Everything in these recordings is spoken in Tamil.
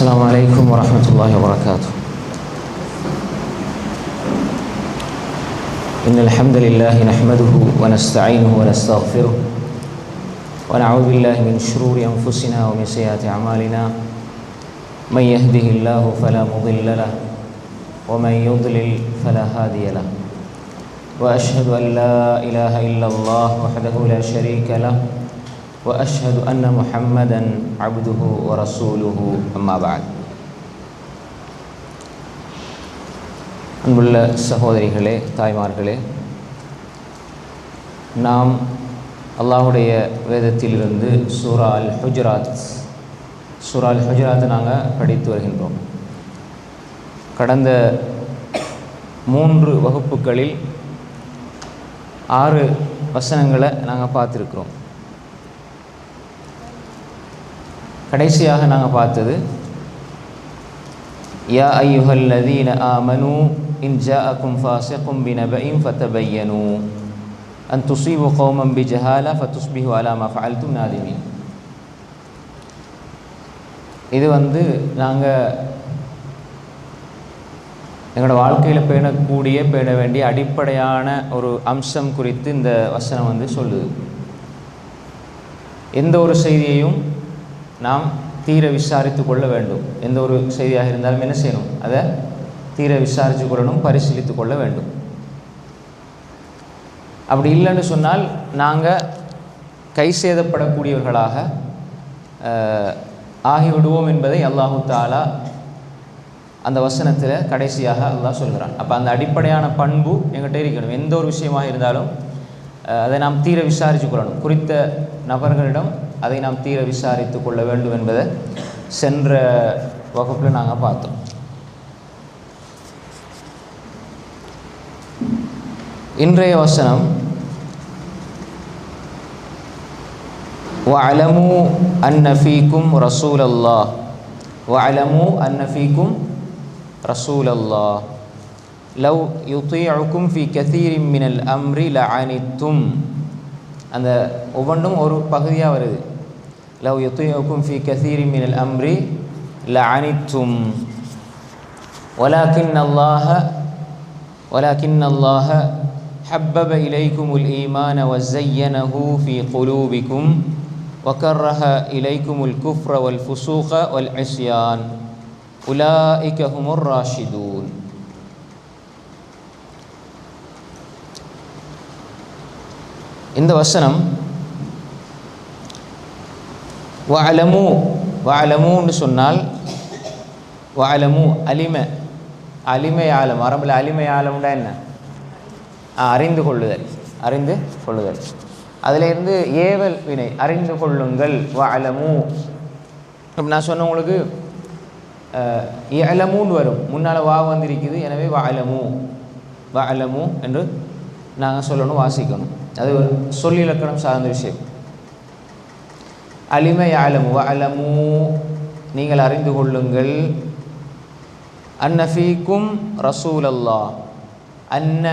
السلام عليكم ورحمة الله وبركاته. إن الحمد لله نحمده ونستعينه ونستغفره ونعوذ بالله من شرور أنفسنا ومن سيئات أعمالنا. من يهده الله فلا مضل له ومن يضلل فلا هادي له. وأشهد أن لا إله إلا الله وحده لا شريك له وأشهد أن محمدًا عبده ورسوله أما بعد. அன்புள்ள சகோதரிகளே, தாய்மார்களே, நாம் அல்லாஹுடைய வேதத்திலிருந்து சூரா அல் ஹுஜராத் நாங்கள் படித்து வருகின்றோம். கடந்த 3 வகுப்புகளில் 6 வசனங்களை நாங்கள் பார்த்துருக்கிறோம். கடைசியாக நாங்கள் பார்த்தது யா அய்யுஹல்லதீன ஆமனூ இன் ஜாஅக்கும் ஃபாஸிகும் பினபஇன் ஃபதபையனூ அன் துஸீபு கௌமன் பிஜஹாலா ஃபதுஸ்பிஹு அலா மா ஃபஅல்தும் நாதிமீன். இது நாங்கள் எங்களோட வாழ்க்கையில் பேண வேண்டிய அடிப்படையான ஒரு அம்சம் குறித்து இந்த வசனம் சொல்லுது. எந்த ஒரு செய்தியையும் நாம் தீர விசாரித்து கொள்ள வேண்டும். எந்த ஒரு செய்தியாக இருந்தாலும் என்ன செய்யணும்? அதை தீர விசாரித்து கொள்ளணும், பரிசீலித்து கொள்ள வேண்டும். அப்படி இல்லைன்னு சொன்னால் நாங்கள் கை சேதப்படக்கூடியவர்களாக ஆகிவிடுவோம் என்பதை அல்லாஹு தாலா அந்த வசனத்தில் கடைசியாக அல்லாஹ் சொல்கிறான். அப்போ அந்த அடிப்படையான பண்பு எங்கிட்ட இருக்கணும். எந்த ஒரு விஷயமாக இருந்தாலும் அதை நாம் தீர விசாரித்து கொள்ளணும். குறித்த நபர்களிடம் அதை நாம் தீர விசாரித்து கொள்ள வேண்டும் என்பதை சென்ற வகுப்பில் நாங்கள் பார்த்தோம். இன்றைய வசனம் வஅலமு அன்ன ஃபீக்கும் ரசூலல்லாஹ் வஅலமு அன்ன ஃபீக்கும் ரசூலல்லாஹ் லவ் யுதீஉக்கும் ஃபீ கஸீரின் மினல் அம்ரி லஅனித்தும். அந்த ஒவ்வொன்றும் ஒரு பகுதியாக வருது. லவ் யுதீஉக்கும் ஃபீ கஸீரின் மினல் அம்ரி லஅனித்தும் வலக்கின்னல்லாஹ ஹப்பப இலைக்குமுல் ஈமான வஸய்யனஹு ஃபீ குலூபிக்கும் வகர்ரஹ இலைக்குமுல் குஃப்ர வல் ஃபுசூக வல் இஸ்யான் உலாயிக ஹுமுர் ராஷிதூன். இந்த வசனம் வஅலமுன்னு சொன்னால் வஅலமு அலிமை ஆலம். அரபில் அலிமை ஆலம்னா என்ன? அறிந்து கொள்ளுதல். அதிலிருந்து ஏவல் வினை, அறிந்து கொள்ளுங்கள். வஅலமு நான் சொன்ன உங்களுக்கு இஅலமுன்னு வரும், முன்னால் வா வந்திருக்குது. எனவே வஅலமு என்று நாங்கள் சொல்லணும், வாசிக்கணும். அது ஒரு சொல்லிலக்கணம் சார்ந்த விஷயம். அலிமை ஆலமு வஅலமு, நீங்கள் அறிந்து கொள்ளுங்கள். அன்ன ஃபீக்கும் ரசூலல்லாஹ். அன்ன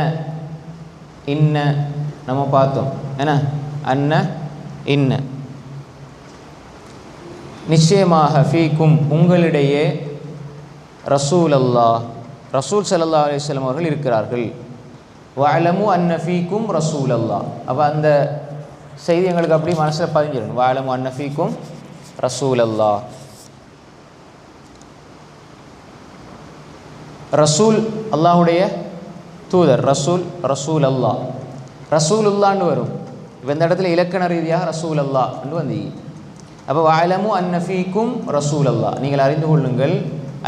இன்ன நம்ம பார்த்தோம் என்ன? அன்ன இன்ன நிச்சயமாக, ஃபீக்கும் உங்களிடையே, ரசூலல்லாஹ் ரசூல் ஸல்லல்லாஹு அலைஹி வஸல்லம் அவர்கள் இருக்கிறார்கள். வஅலமு அன்ன ஃபீக்கும் ரசூலல்லாஹ். அப்போ அந்த செய்தி எங்களுக்கு அப்படி மனசில் பதிஞ்சிடணும். வஅலமு அன்ன ஃபீக்கும் ரசூலல்லாஹ். ரசூல் அல்லாஹுடைய தூதர். ரசூல் அல்லாஹ், ரசூலுல்லான்னு வரும். இப்போ இந்த இடத்துல இலக்கண ரீதியாக ரசூல் அல்லாஹ்ன்னு வந்தீங்க. அப்போ வஅலமு அன்ன ஃபீக்கும் ரசூலல்லாஹ், நீங்கள் அறிந்து கொள்ளுங்கள்.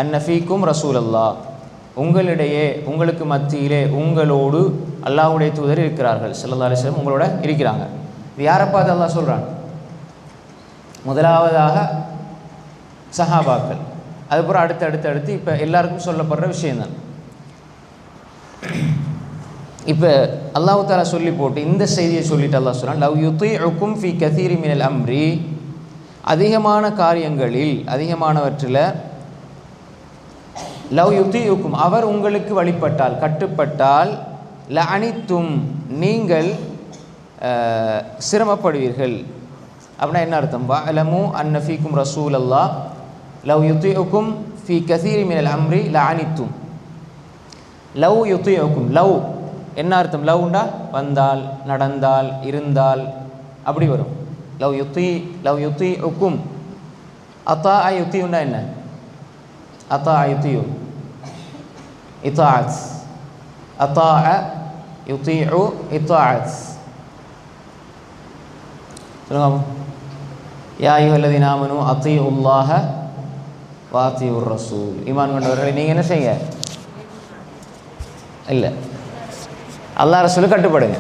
அன்ன ஃபீக்கும் ரசூலல்லாஹ், உங்களிடையே, உங்களுக்கு மத்தியிலே, உங்களோடு அல்லாஹ்வுடைய தூதர் இருக்கிறார்கள். ஸல்லல்லாஹு அலைஹி வஸல்லம் உங்களோட இருக்கிறாங்க. இது யாரை பார்த்து அல்லாஹ் சொல்கிறான்? முதலாவதாக சஹாபாக்கள், அதுக்கப்புறம் அடுத்து இப்போ எல்லாருக்கும் சொல்லப்படுற விஷயம்தான். இப்போ அல்லாஹ் தஆலா சொல்லி போட்டு இந்த செய்தியை சொல்லிட்டு அல்லாஹ் சொல்கிறான், லவ் யுதீஉக்கும் ஃபீ கஸீரின் மினல் அம்ரி, அதிகமான காரியங்களில், அதிகமானவற்றில், லவ் யுதீஉக்கும் அவர் உங்களுக்கு வழிபட்டால், கட்டுப்பட்டால், லஅனித்தும் நீங்கள் சிரமப்படுவீர்கள். அப்படின்னா என்ன அர்த்தம்? வஅலமு அன்ன ஃபீக்கும் ரசூலல்லாஹ் லவ் யுத்திஉக்கும் ஃபீ கஸீரி மினல் அம்ரி லஅனித்தும். லவ் யுத்திஉக்கும், லவ் என்ன அர்த்தம்? லவ்ண்டா வந்தால், நடந்தால், இருந்தால், அப்படி வரும். லவ் யுத்திஉக்கும். அத்தா யுத்தியுண்டா என்ன? அத்தா யுத்தியு இத்தாஅத். அத்தா யுத்திஉ இத்தாஅத். சொல்லுங்க. யா அய்யுஹல்லதீன ஆமனூ அத்தீஉல்லாஹ வ அத்தீஉர் ரசூல். ஈமான் கொண்டவர்களை நீங்கள் என்ன செய்யுங்க? இல்லை, அல்லாஹ் ரசூலுக்கு கட்டுப்படுங்க.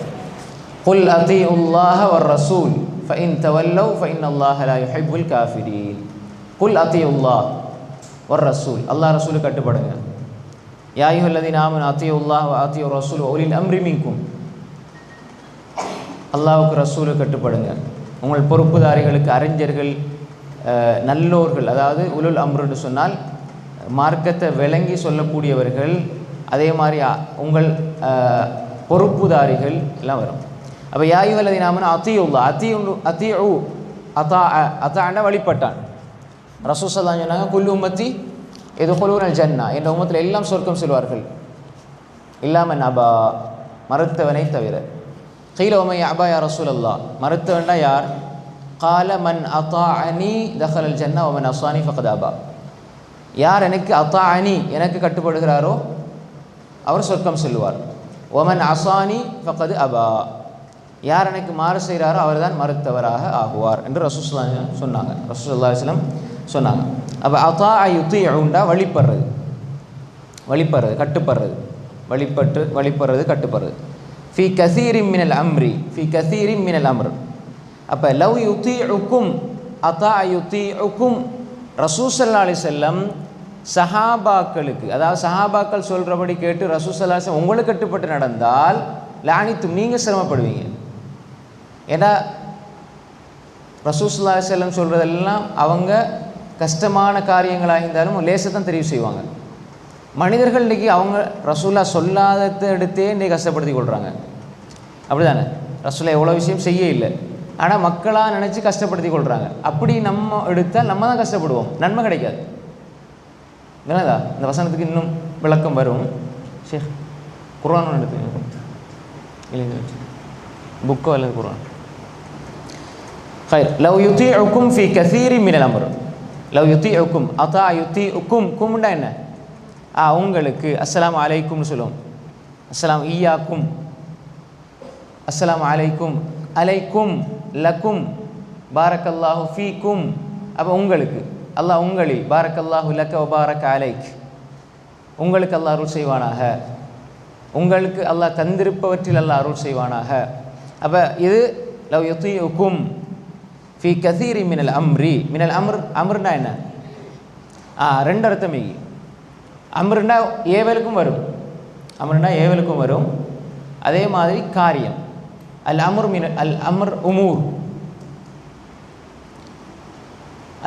குல் அத்தீஉல்லாஹ வர் ரசூல் ஃபஇன் தவல்லவ் ஃபஇன்னல்லாஹ லா யுஹிப்புல் காஃபிரீன். குல் அத்தீஉல்லாஹ் வர் ரசூல், அல்லாஹ் ரசூலுக்கு கட்டுப்படுங்க. யா அய்யுஹல்லதீன ஆமனூ அத்தீஉல்லாஹ வ அத்தீஉர் ரசூல் வ உலில் அம்ரி மின்கும். அல்லாஹ்வுக்கு ரசூலுக்கு கட்டுப்படுங்க. உங்கள் பொறுப்புதாரிகளுக்கு, அறிஞர்கள், நல்லோர்கள், அதாவது உலுல் அம்ருன்னு சொன்னால் மார்க்கத்தை விளங்கி சொல்லக்கூடியவர்கள், அதே மாதிரி உங்கள் பொறுப்புதாரிகள் எல்லாம் வரும். அப்போ யா அய்யுஹல்லதீன ஆமனூ அத்தீஉல்லாஹ், அத்தீஉ அத்தாஅ வழிபட்டான். ரசூல் ஸல்லல்லாஹு அலைஹி சொன்னாங்க, குல்லு உம்மத்தி யதுகுலூனல் ஜன்னா, என்ற உம்மத்தில் எல்லாம் சொர்க்கம் செல்வார்கள், இல்லாமன் அபா, மறுத்தவனை தவிர. கீல வமை அபா யா ரசூலல்லாஹ், மறுத்தவன்டா யார்? கால மன் அத்தாஅனி தஹலல் ஜன்னா வமன் அஸானி ஃபகத் அபா. யார் எனக்கு அத்தாஅனி, எனக்கு கட்டுப்படுகிறாரோ அவர் சொர்க்கம் செல்வார். ஒமன் அஸானி ஃபகத் அபா, யார் எனக்கு மாறு செய்கிறாரோ அவர் தான் மறுத்தவராக ஆகுவார் என்று ரசூல் ஸல்லல்லாஹு அலைஹி வஸல்லம் சொன்னாங்க. ரசூல் ஸல்லல்லாஹு அலைஹி வஸல்லம் சொன்னாங்க. அப்போ அத்தாஅ யுத்தீஉண்டா வழிபடுறது, வழிபடுறது, கட்டுப்படுறது, வழிபடுறது, கட்டுப்படுறது. ஃபி கஸீரின் மினல் அம்ரி, ஃபி கஸீரின் மினல் அம்ர். அப்போ லவ் யுத்தீஉக்கும் அத்தாஅ யுத்தீஉக்கும், ரசூல் ஸல்லல்லாஹு அலைஹி வஸல்லம் சஹாபாக்களுக்கு, அதாவது சஹாபாக்கள் சொல்கிறபடி கேட்டு ரசூல் ஸல்லல்லாஹு அலைஹி வஸல்லம் உங்களுக்கு கட்டுப்பட்டு நடந்தால் லஅனித்தும், நீங்கள் சிரமப்படுவீங்க. ஏன்னா ரசூல் ஸல்லல்லாஹு அலைஹி வஸல்லம் சொல்கிறதெல்லாம் அவங்க கஷ்டமான காரியங்களாக இருந்தாலும் லேசை தான் தெரிவு செய்வாங்க. மனிதர்கள் இன்றைக்கி அவங்க ரசூலா சொல்லாததை எடுத்தே இன்றைக்கி கஷ்டப்படுத்தி கொள்கிறாங்க. அப்படி தானே? ரசூலா எவ்வளோ விஷயம் செய்ய இல்லை, ஆனால் மக்களாக நினச்சி கஷ்டப்படுத்தி கொள்கிறாங்க. அப்படி நம்ம எடுத்தால் நம்ம தான் கஷ்டப்படுவோம், நன்மை கிடைக்காது. என்னதா இந்த வசனத்துக்கு இன்னும் விளக்கம் வரும். ஷேக் குர்ஆன் எடுத்து இல்லை, புக்கோ அல்லது குர்ஆன். خير لو يطيعكم في كثير من الامر. لو يطيعكم اطاع يطيعكم கும்டா என்ன? உங்களுக்கு அஸ்ஸலாமு அலைக்கும்னு சொல்லுவோம். அஸ்ஸலாம் ஈயாக்கும், அஸ்ஸலாமு அலைக்கும், அலைக்கும், லக்கும், பாரக்கல்லாஹு ஃபீக்கும். அப்போ உங்களுக்கு அல்லாஹ் உங்களில், பாரக்கல்லாஹு லக்க வ பாரக்க அலைக், உங்களுக்கு அல்லாஹ் அருள் செய்வானாக, உங்களுக்கு அல்லாஹ் தந்திருப்பவற்றில் அல்லாஹ் அருள் செய்வானாக. அப்போ இது லவ் யுத்தீஉக்கும் ஃபி கஸீரி மினல் அம்ரி. மினல் அம்ர், அம்ருண்டா என்ன? ரெண்டு அர்த்தம். அம்ருண்டா ஏவலுக்கும் வரும், அம்ருண்டா ஏவலுக்கும் வரும். அதே மாதிரி காரியம். அல் அம்ர் மின் அல் அம்ர் உமூர்,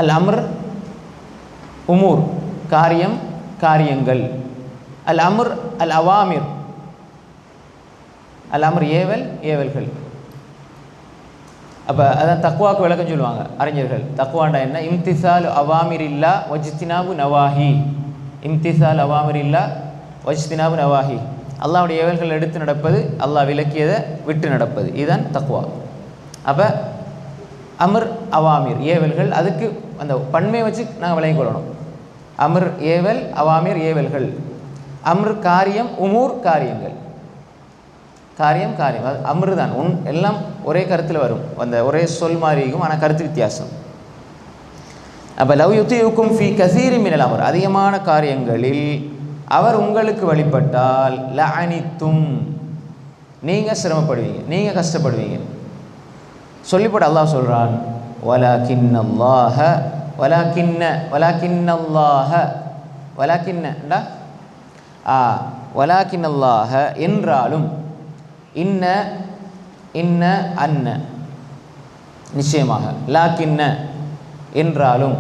அல் அம்ர் உமூர் காரியம், காரியங்கள். அல் அம்ர் அல் அவாமிர், அல் அம்ர் ஏவல், ஏவல்கள். அப்போ அதான் தக்வாக்கு விளக்கம் சொல்லுவாங்க அறிஞர்கள். தக்வாண்டா என்ன? இம்திசால் அவாமிரில்லா வஜ்தினாபு நவாஹி. இம்திசால் அவாமிரில்லா வஜ்தினாபு நவாஹி, அல்லாஹ்வுடைய ஏவல்கள் எடுத்து நடப்பது, அல்லாஹ் விலக்கியதை விட்டு நடப்பது, இதுதான் தக்வா. அப்போ அமர் அவாமிர் ஏவல்கள், அதுக்கு அந்த பன்மையை வச்சு நாங்கள் விளங்கிக் கொள்ளணும். அமர் ஏவல், அவாமிர் ஏவல்கள். அம்ர் காரியம், உமூர் காரியங்கள். காரியம் காரியம், அது அம்ரு தான். எல்லாம் ஒரே கருத்தில் வரும், அந்த ஒரே சொல் மாதிரி இருக்கும், ஆனால் கருத்து வித்தியாசம். அப்போ லவ் யுத்தீஉக்கும் ஃபீ கஸீரி மினல் அம்ர், அதிகமான காரியங்களில் அவர் உங்களுக்கு வழிபட்டால் லஅனித்தும், நீங்கள் சிரமப்படுவீங்க, நீங்கள் கஷ்டப்படுவீங்க. சொல்லிப்போட்டு அல்லாஹ் சொல்கிறான், வலாக்கின்னல்லாஹ வலாக்கின்ன வலாக்கின்னல்லாஹ வலாக்கின்னடா வலாக்கின்னல்லாஹ என்றாலும், இன்ன இன்ன அன்ன நிச்சயமாக, லாக்கின்ன என்றாலும்,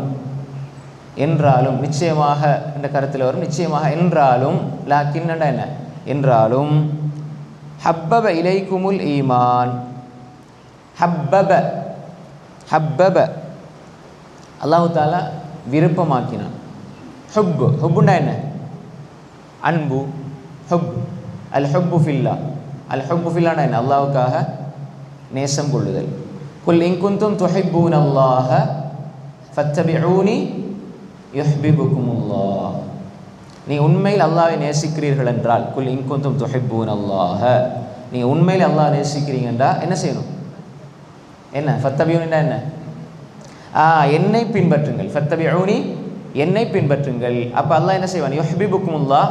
என்றாலும் நிச்சயமாக என்ற கருத்தில் வரும். நிச்சயமாக என்றாலும், லாக்கின்னடா என்ன? என்றாலும். ஹப்பப இலைக்குமுல் ஈமான், ஹப்பப ஹப்பப அல்லாஹு தாலா விருப்பமாக்கினான். ஹுப்புண்டா என்ன? அன்பு. ஹுப் அல் ஹுப்பு ஃபில்லா. அல் ஹுப்பு ஃபில்லாண்டா என்ன? அல்லாஹ்வுக்காக நேசம் கொள்ளுதல். குல் இன் குன்தும் துஹிப்பூன அல்லாஹ ஃபத்தபிஊனி யுஹ்பிபுகுமுல்லாஹ். நீ உண்மையில் அல்லாஹ்வை நேசிக்கிறீர்கள் என்றால், குல் இன் குன்தும் துஹிப்பூன அல்லாஹ, நீங்கள் உண்மையில் அல்லாஹ் நேசிக்கிறீங்கன்றா என்ன செய்யணும்? என்ன? ஃபத்தபிஊனின்னா என்ன? என்னை பின்பற்றுங்கள். ஃபத்தபிஊனி, என்னை பின்பற்றுங்கள். அப்போ அல்லாஹ் என்ன செய்வான்? யுஹ்பிபுகுமுல்லாஹ்,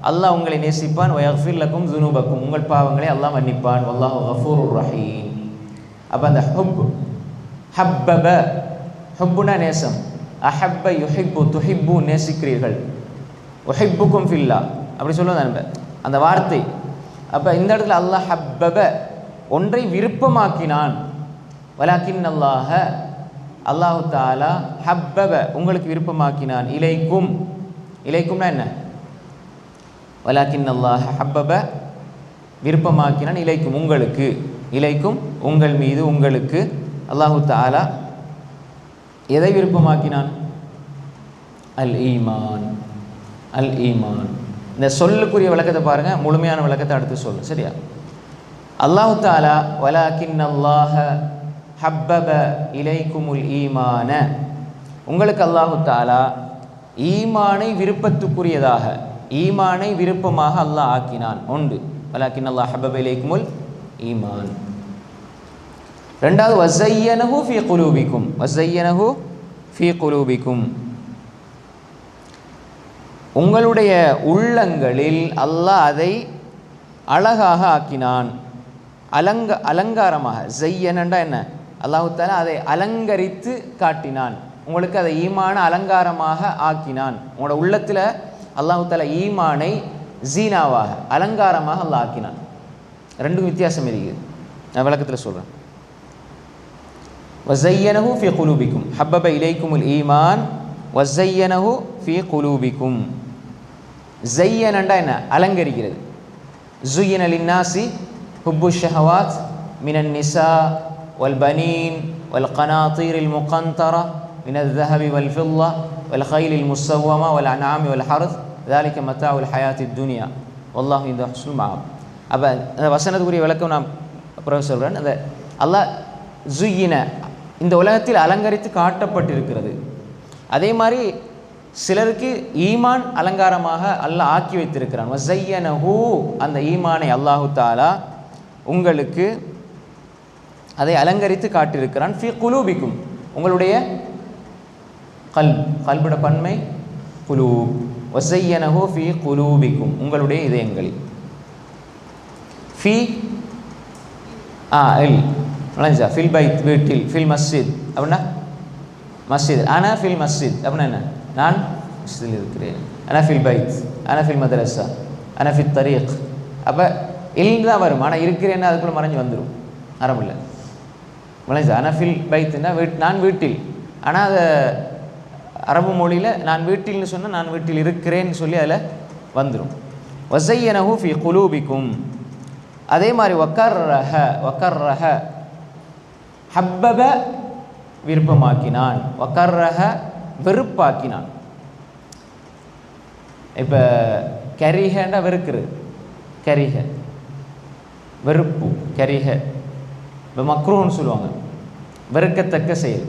அல்லாஹ் உங்களை நேசிப்பான். வயஃபிர் லக்கும் ஸுனூபக்கும், உங்கள் பாவங்களை அல்லாஹ் மன்னிப்பான். வல்லாஹு கஃபூருர் ரஹீம். அப்போ அந்த ஹுப், ஹப்பப, ஹுப்புனா நேசம். அஹப்ப யுஹிப்பு, துஹிப்பு நேசிக்கிறீர்கள். உஹிப்புக்கும் ஃபில்லா அப்படி சொல்லுவாங்க அந்த வார்த்தை. அப்போ இந்த இடத்துல அல்லாஹ் ஹப்பப, ஒன்றை விருப்பமாக்கினான். வலாக்கின் அல்லாஹ, அல்லாஹு தாலா ஹப்பப, உங்களுக்கு விருப்பமாக்கினான். இலைக்கும், இலைக்கும்னா என்ன? வலாக்கின் அல்லாஹ ஹப்பப, விருப்பமாக்கினான். இலைக்கும், உங்களுக்கு. இலைக்கும், உங்கள் மீது, உங்களுக்கு. அல்லாஹு தாலா எதை விருப்பமாக்கினான்? அல் ஈமான். அல் ஈமான். இந்த சொல்லுக்குரிய விளக்கத்தை பாருங்கள், முழுமையான விளக்கத்தை அடுத்து சொல்லு. சரியா? அல்லாஹு தாலா வலாக்கின் அல்லாஹ ஹப்பப இலைக்குமுல் ஈமான, உங்களுக்கு அல்லாஹு தாலா ஈமானை விருப்பத்துக்குரியதாக, ஈமானை விருப்பமாக அல்லாஹ் ஆக்கினான். ஒன்று, வலாக்கின் அல்லாஹ் ஹப்பப இலைக்குமுல் ஈமான். ரெண்டாவது, வஸய்யனஹு ஃபீ குலூபிக்கும். வஸய்யனஹு ஃபீ குலூபிக்கும், உங்களுடைய உள்ளங்களில் அல்லாஹ் அதை அழகாக ஆக்கினான். அலங்காரமாக. ஸய்யனண்டா என்ன? அல்லாஹு தஆலா அதை அலங்கரித்து காட்டினான். உங்களுக்கு அதை ஈமான அலங்காரமாக ஆக்கினான். உங்களோட உள்ளத்தில் அல்லாஹு தஆலா ஈமானை ஜீனாவாக, அலங்காரமாக அல்லாஹ் ஆக்கினான். ரெண்டுக்கும் வித்தியாசம் இருக்குது, நான் விளக்கத்தில் சொல்கிறேன். வஸய்யனஹு ஃபீ குலூபிக்கும், ஹப்பப இலைக்குமுல் ஈமான் வஸய்யனஹு ஃபீ குலூபிக்கும். ஸய்யனண்டா என்ன? அலங்கரிக்கிறது. ஸுய்யின லின்னாசி ஹுப்பு ஷஹவாத் மினன் நிசா வல் பனீன் வல் கனாத்தீரில் முகந்தரா மினல் ذهبி வல் ஃபில்லா வல் கைலில் முஸவ்வமா வல் அன்ஆமி வல் ஹர்த் ذلك متاع الحياة الدنيا والله عنده حسن المآب. அப்போ அந்த வசனத்துக்குரிய விளக்கம் நான் அப்புறம் சொல்கிறேன். அந்த அல்லாஹ் ஸுய்யின, இந்த உலகத்தில் அலங்கரித்து காட்டப்பட்டிருக்கிறது. அதே மாதிரி சிலருக்கு ஈமான் அலங்காரமாக அல்லாஹ் ஆக்கி வைத்திருக்கிறான். வஸய்யனஹு, அந்த ஈமானை அல்லாஹு தஆலா உங்களுக்கு அதை அலங்கரித்து காட்டியிருக்கிறான். ஃபீ குலூபிக்கும், உங்களுடைய கல்புட பன்மை குலூப். வஸய்யனஹு ஃபீ குலூபிக்கும், உங்களுடைய இதயங்களில். ஃபீ ஃபில் பைத், வீட்டில். ஃபில் மஸ்ஜித் அப்படின்னா மஸ்ஜித். அனா ஃபில் மஸ்ஜித் அப்படின்னா என்ன? நான் மஸ்ஜிதில் இருக்கிறேன். அனா ஃபில் பைத், அனா ஃபில் மதரசா, அனா ஃபில் தரீக். அப்போ இல் தான் வரும், ஆனால் இருக்கிறேன்னா அதுக்குள்ளே மறைஞ்சு வந்துடும் அரபில். விளைஞ்சா அனா ஃபில் பைத்துன்னா நான் வீட்டில். ஆனால் அதை அரபு மொழியில் நான் வீட்டில்னு சொன்னால் நான் வீட்டில் இருக்கிறேன்னு சொல்லி அதில் வந்துடும். வஸய்யனஹு ஃபீ குலூபிக்கும். அதே மாதிரி வக்கர்ரஹ, வக்கர்ரஹ ஹப்பப விருப்பமாக்கினான், வக்கர்ரஹ வெறுப்பாக்கினான். இப்போ கரிஹண்டா வெறுக்கிறது, கரிஹ வெறுப்பு, கரிஹ. இப்போ மக்ரூன்னு சொல்லுவாங்க, வெறுக்கத்தக்க செயல்.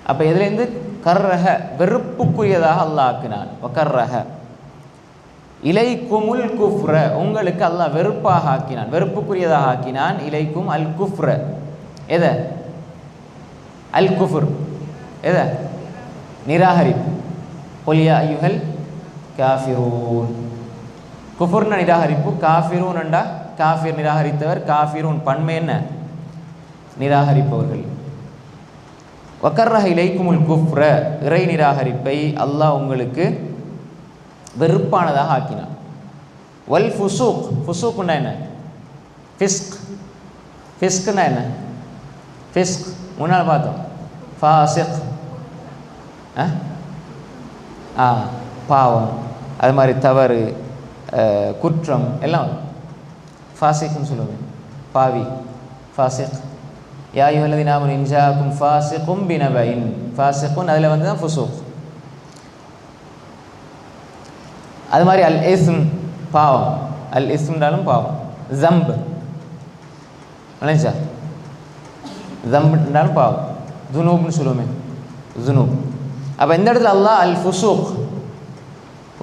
அப்போ இதுலேருந்து கர்ரஹ வெறுப்புக்குரியதாக அல்லாஹ் ஆக்கினான். வக்கர்ரஹ இலைக்குமுல் குஃப்ர, உங்களுக்கு அல்லாஹ் வெறுப்பாக ஆக்கினான், வெறுப்புக்குரியதாக ஆக்கினான். இலைக்கும் அல் குஃப்ர, எதை? அல் குஃபுர், எதை? நிராகரிப்பு. குல் யா அய்யுஹல் காஃபிரூன். குஃபுர்னா நிராகரிப்பு, காஃபிரூன் என்றா காஃபிர் நிராகரித்தவர், காஃபிரூன் பன்மை என்ன? நிராகரிப்பவர்கள். வக்கர்ரஹ இலைக்குமுல் குஃப்ர, இறை நிராகரிப்பை அல்லாஹ் உங்களுக்கு வெறுப்பானதாக ஆக்கினான். வல் ஃபுசூக், ஃபுசூக்னா என்ன? ஃபிஸ்க். ஃபிஸ்க்னா என்ன? ஃபிஸ்க் முன்னால் பார்த்தோம். ஃபாசிக், பாவம், அது மாதிரி தவறு, குற்றம் எல்லாம் ஃபாசிக்னு சொல்லுவாங்க. பாவி, ஃபாசிக். யா அய்யுஹல்லதீன ஆமனூ இன் ஜாஅக்கும் ஃபாஸிகும் பினபஇன், ஃபாஸிகுன் அதில் வந்து தான் ஃபுசூக். அது மாதிரி அல் இஸ்ம் பாவம், அல் இஸ்ம்னாலும் பாவம், ஜம்ப் இல்லைங்க சார், ஜம்ப்னாலும் பாவம், ஜுனூப்னு சொல்லுவோமே ஜுனூப். அப்போ இந்த இடத்துல அல்லாஹ் அல் ஃபுசூக்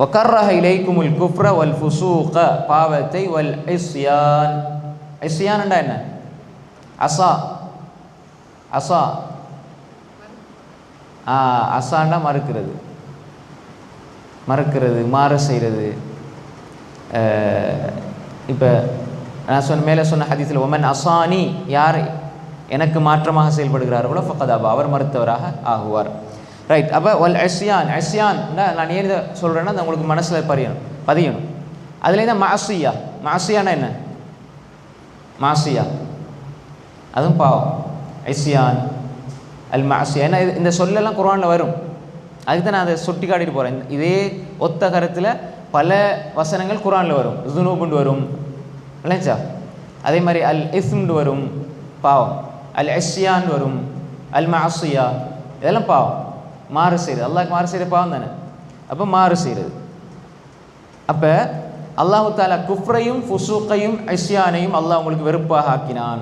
வகர்ரஹ இலைக்குமுல் குஃப்ர வல் ஃபுசூக பாவத்தை வல் இஸ்யான். இஸ்யான்டா என்ன? அசா, அசா அசாண்டா மறுக்கிறது, மறுக்கிறது, மாறு செய்கிறது. இப்போ நான் மேலே சொன்ன ஹதீஸில் ஒமன் அசானி, யார் எனக்கு மாற்றமாக செயல்படுகிறார்களோ ஃபக்கத் அபா, அவர் மறுத்தவராக ஆகுவார். ரைட். அப்போ வல் இஸ்யான், இஸ்யான்னா நான் ஏன் இதை சொல்கிறேன்னா அது உங்களுக்கு மனசில் பதியணும். அதுலேருந்து மாசியா, மாசியானா என்ன? மாசியா அதுவும் பாவம். இஸ்யான் அல் மாசியா, ஏன்னா இந்த சொல்லெல்லாம் குர்ஆனில் வரும். அதுக்கு தான் நான் அதை சுட்டி காட்டிட்டு போகிறேன். இதே ஒத்த கருத்தில் பல வசனங்கள் குர்ஆனில் வரும். ஜுனூபுண்டு வரும் இல்லைச்சா, அதே மாதிரி அல் இஸ்ம்ண்டு வரும் பாவம், அல் இஸ்யான் வரும், அல் மாசியா இதெல்லாம் பாவம், மாறு செய்கிறது. அல்லாஹ்க்கு மாறு செய்கிற பாவம் தானே. அப்போ மாறு செய்கிறது. அப்போ அல்லாஹு தாலா குஃப்ரையும் ஃபுசூக்கையும் இஸ்யானையும் அல்லாஹ் உங்களுக்கு வெறுப்பாக ஆக்கினான்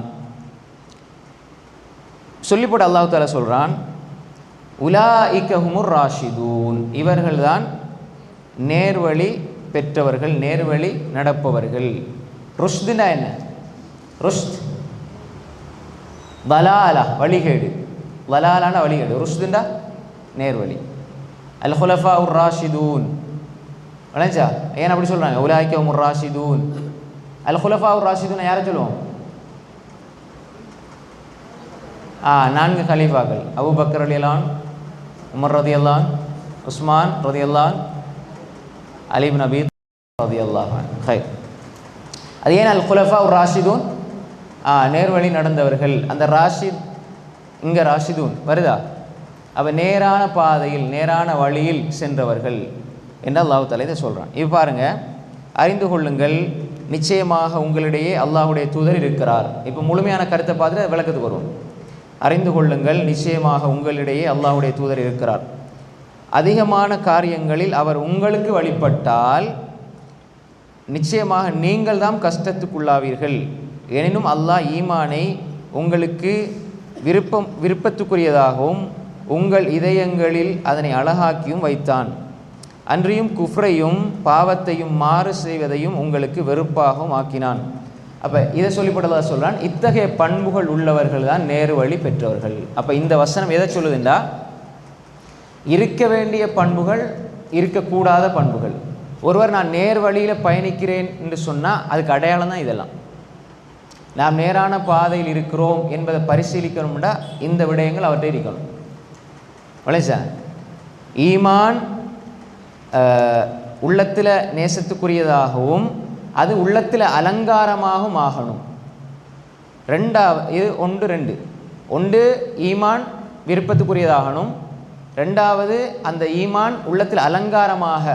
சொல்லி போட்டு அல்லாஹு தாலா சொல்கிறான், உலாஇக ஹுமுர் ராஷிதூன், இவர்கள்தான் நேர்வழி பெற்றவர்கள், நேர்வழி நடப்பவர்கள். ருஷ்துனா என்ன? ருஷ்த் வலாலா வழிகேடு, வலாலான வழிகேடு, ருஷ்துண்டா நேர்வழி. அல் ஹுலஃபா உர் ராஷிதூன் விளைஞ்சா, ஏன் அப்படி சொல்கிறாங்க? உலாஇக ஹுமுர் ராஷிதூன். அல் ஹுலஃபா உர் ராஷிதூன் யாரை சொல்லுவோம்? 4 கலீஃபாக்கள், அபூபக்கர் ரலியல்லாஹு அன்ஹு, உமர் ரலியல்லாஹு அன்ஹு, உஸ்மான் ரலியல்லாஹு அன்ஹு, அலி இப்னு அபீ ரலியல்லாஹு அன்ஹு. ஹைர். அது ஏன் அல் குலஃபா உர் ராஷிதூன்? நேர்வழி நடந்தவர்கள். அந்த ராஷித் இங்கே ராஷிதூன் வருதா? அப்போ நேரான பாதையில் நேரான வழியில் சென்றவர்கள் என்று அல்லாஹ் தஆலா இதை சொல்கிறான். இப்போ பாருங்கள், அறிந்து கொள்ளுங்கள் நிச்சயமாக உங்களிடையே அல்லாஹுடைய தூதர் இருக்கிறார். இப்போ முழுமையான கருத்தை பார்த்துட்டு விளக்கத்துக்கு வருவோம். அறிந்து கொள்ளுங்கள் நிச்சயமாக உங்களிடையே அல்லாஹுடைய தூதர் இருக்கிறார். அதிகமான காரியங்களில் அவர் உங்களுக்கு வழிபட்டால் நிச்சயமாக நீங்கள் தான் கஷ்டத்துக்குள்ளாவீர்கள். எனினும் அல்லாஹ் ஈமானை உங்களுக்கு விருப்பத்துக்குரியதாகவும் உங்கள் இதயங்களில் அதனை அழகாக்கியும் வைத்தான். அன்றியும் குஃப்ரையும் பாவத்தையும் மாறு செய்வதையும் உங்களுக்கு வெறுப்பாகவும் ஆக்கினான். அப்போ இதை சொல்லிப்பட்டதாக சொல்கிறான், இத்தகைய பண்புகள் உள்ளவர்கள் தான் நேரு வழி பெற்றவர்கள். அப்போ இந்த வசனம் எதை சொல்லுதுண்டா, இருக்க வேண்டிய பண்புகள், இருக்கக்கூடாத பண்புகள். ஒருவர் நான் நேர் வழியில் பயணிக்கிறேன் என்று சொன்னால் அதுக்கு அடையாளம் தான் இதெல்லாம். நாம் நேரான பாதையில் இருக்கிறோம் என்பதை பரிசீலிக்கணும்னா இந்த விடயங்கள் அவர்கிட்ட இருக்கணும். வளைசா ஈமான் உள்ளத்தில் நேசத்துக்குரியதாகவும் அது உள்ளத்தில் அலங்காரமாகவும் ஆகணும். ரெண்டு ஒன்று ஈமான் விருப்பத்துக்குரியதாகணும். ரெண்டாவது அந்த ஈமான் உள்ளத்தில் அலங்காரமாக